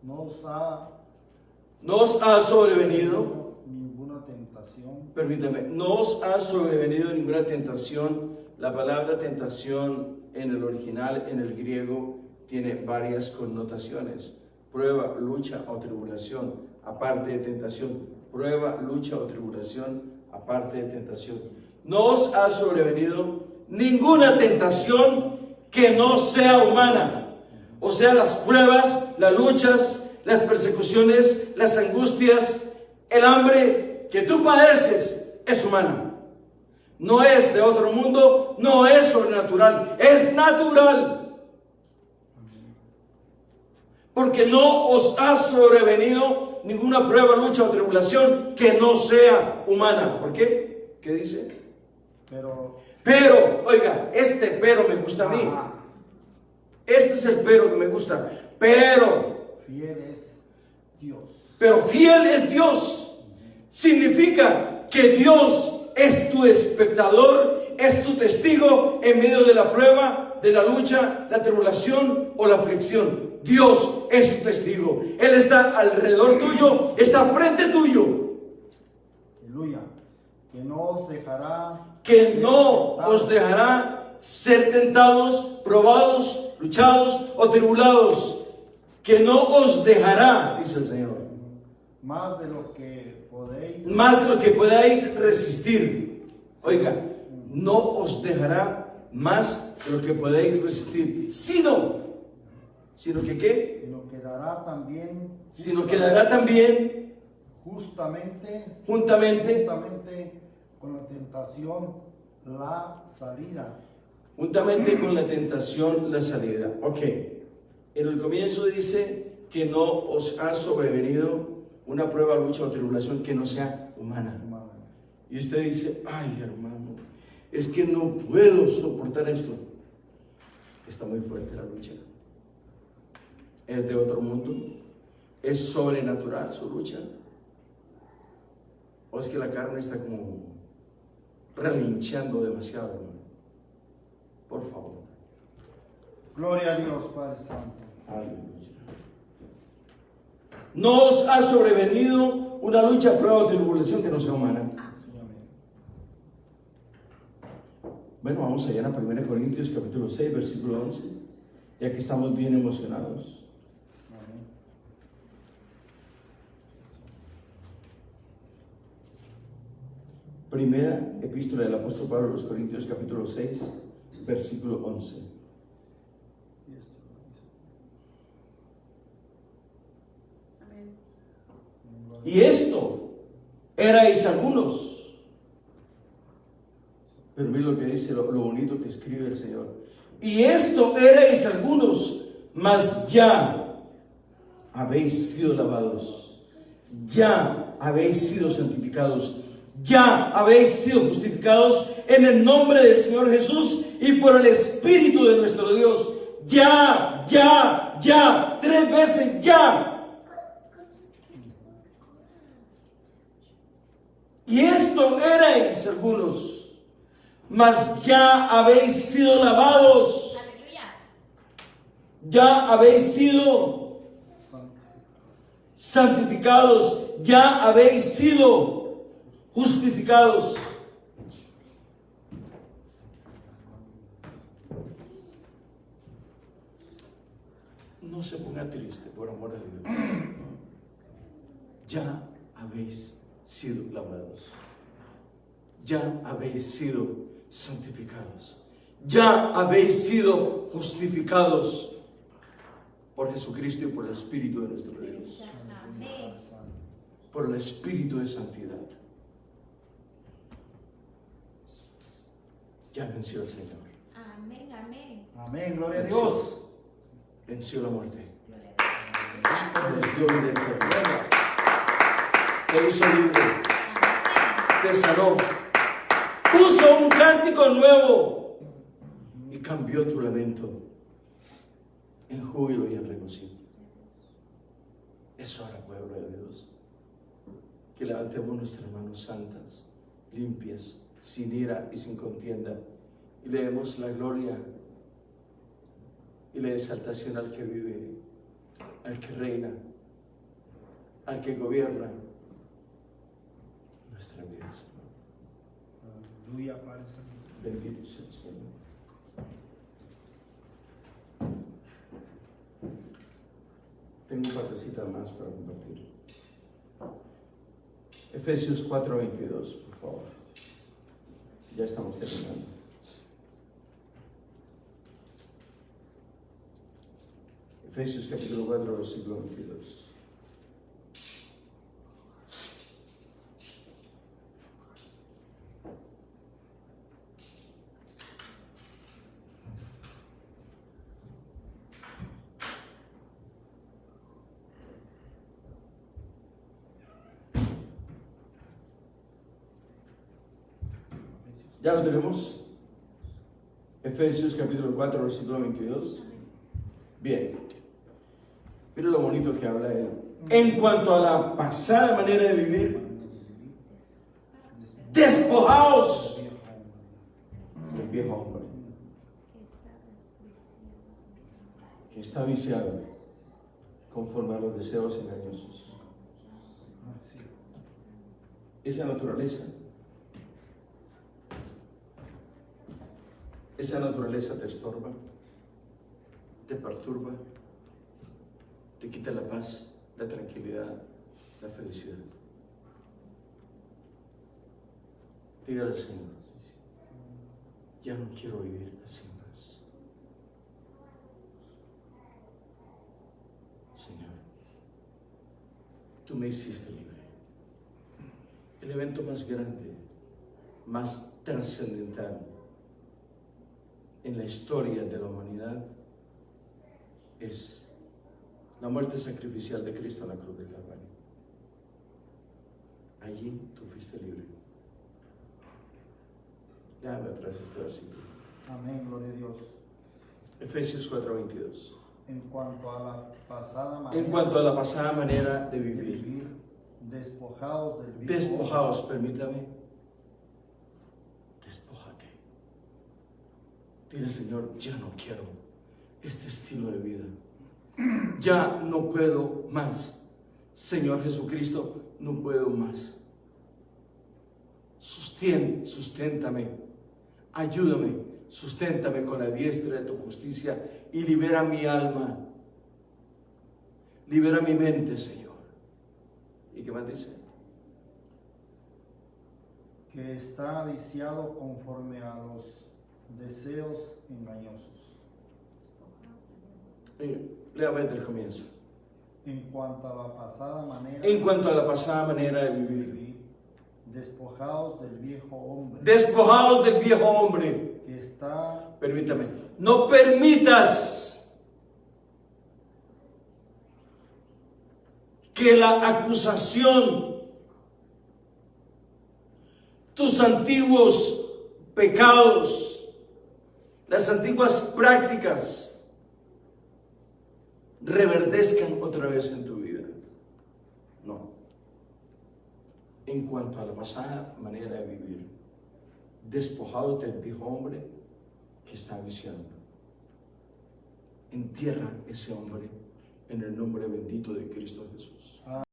S1: No os ha sobrevenido
S4: ninguna tentación.
S1: Permítame, no os ha sobrevenido ninguna tentación. La palabra tentación en el original, en el griego, tiene varias connotaciones. Prueba, lucha o tribulación, aparte de tentación. Prueba, lucha o tribulación, aparte de tentación. No os ha sobrevenido ninguna tentación que no sea humana. O sea, las pruebas, las luchas, las persecuciones, las angustias, el hambre que tú padeces es humana. No es de otro mundo, no es sobrenatural, es natural. Porque no os ha sobrevenido ninguna prueba, lucha o tribulación que no sea humana. ¿Por qué? ¿Qué dice? Pero, oiga, este pero me gusta a mí. Este es el pero que me gusta. Pero
S4: fiel es Dios.
S1: Pero fiel es Dios. Significa que Dios es tu espectador, es tu testigo en medio de la prueba, de la lucha, la tribulación o la aflicción. Dios es tu testigo. Él está alrededor tuyo, está frente tuyo.
S4: Aleluya. Que no
S1: os dejará ser tentados, probados, luchados o tribulados. Que no os dejará, dice el Señor.
S4: Más de lo que
S1: podáis resistir. Oiga, no os dejará más de lo que podéis resistir. Sino que ¿qué? Sino que dará también juntamente
S4: con la tentación la salida.
S1: Juntamente con la tentación la salida. Ok. En el comienzo dice que no os ha sobrevenido una prueba, lucha o tribulación que no sea humana. Y usted dice, ay hermano, es que no puedo soportar esto. Está muy fuerte la lucha. Es de otro mundo. Es sobrenatural su lucha. O es que la carne está como relinchando demasiado, hermano. Por favor.
S4: Gloria a Dios, Padre Santo.
S1: Aleluya. No os ha sobrevenido una lucha, prueba o tribulación que no sea humana. Bueno, vamos allá a 1 Corintios capítulo 6, versículo 11, ya que estamos bien emocionados. Primera epístola del apóstol Pablo a los Corintios capítulo 6, versículo 11. Y esto erais algunos. Pero mira lo que dice, lo bonito que escribe el Señor. Y esto erais algunos, mas ya habéis sido lavados, ya habéis sido santificados, ya habéis sido justificados en el nombre del Señor Jesús y por el Espíritu de nuestro Dios. Ya, 3 veces ya. Y esto erais algunos, mas ya habéis sido lavados,
S2: Aleluya.
S1: ya habéis sido santificados, ya habéis sido justificados. No se ponga triste, por amor de Dios. Ya habéis sido lavados, ya habéis sido santificados, ya habéis sido justificados por Jesucristo y por el Espíritu de nuestro Dios,
S2: Amén.
S1: por el Espíritu de santidad. Ya venció el Señor,
S2: Amén. Amén.
S4: Amén, gloria a Dios.
S1: venció la muerte,
S2: Gloria a Dios.
S1: nos dio vida eterna, te hizo libre,
S2: Amén.
S1: te sanó, puso un cántico nuevo y cambió tu lamento en júbilo y en regocijo. Es hora, pueblo de Dios, que levantemos nuestras manos santas, limpias, sin ira y sin contienda, y le demos la gloria y la exaltación al que vive, al que reina, al que gobierna nuestra vida, Señor.
S4: Aleluya, Padre Santo.
S1: Bendito sea el Señor. Tengo un partecita más para compartir. Efesios 4:22, por favor. Ya estamos terminando. Efesios capítulo 4, versículo 22. ¿Ya lo tenemos? Efesios capítulo 4, versículo 22. Bien. Mira lo bonito que habla él. En cuanto a la pasada manera de vivir, despojaos del viejo hombre que está viciado conforme a los deseos engañosos. Esa naturaleza te estorba, te perturba, te quita la paz, la tranquilidad, la felicidad. Dígale al Señor, ya no quiero vivir así más. Señor, tú me hiciste libre. El evento más grande, más trascendental en la historia de la humanidad es la muerte sacrificial de Cristo en la cruz del Calvario. Allí tú fuiste libre. Léame otra vez este versículo.
S4: Amén, gloria a Dios.
S1: Efesios 4:22.
S4: En cuanto a la pasada manera,
S1: En cuanto a la pasada manera de
S4: de
S1: vivir,
S4: vivir, despojados del viejo
S1: despojaos, permítame, despójate. Dile, Señor, ya no quiero este estilo de vida. Ya no puedo más. Señor Jesucristo, no puedo más. Susténtame, ayúdame, susténtame con la diestra de tu justicia y libera mi alma. Libera mi mente, Señor. ¿Y qué más dice?
S4: que está viciado conforme a los deseos engañosos.
S1: Léame desde el comienzo.
S4: En cuanto a la pasada manera,
S1: En cuanto a la pasada manera de vivir,
S4: despojados del viejo hombre
S1: Despojados del viejo hombre.
S4: que está
S1: Permítame. No permitas que la acusación, tus antiguos pecados, las antiguas prácticas, reverdezcan otra vez en tu vida. No. En cuanto a la pasada manera de vivir, despojados del viejo hombre que está viciando, entierra ese hombre en el nombre bendito de Cristo Jesús.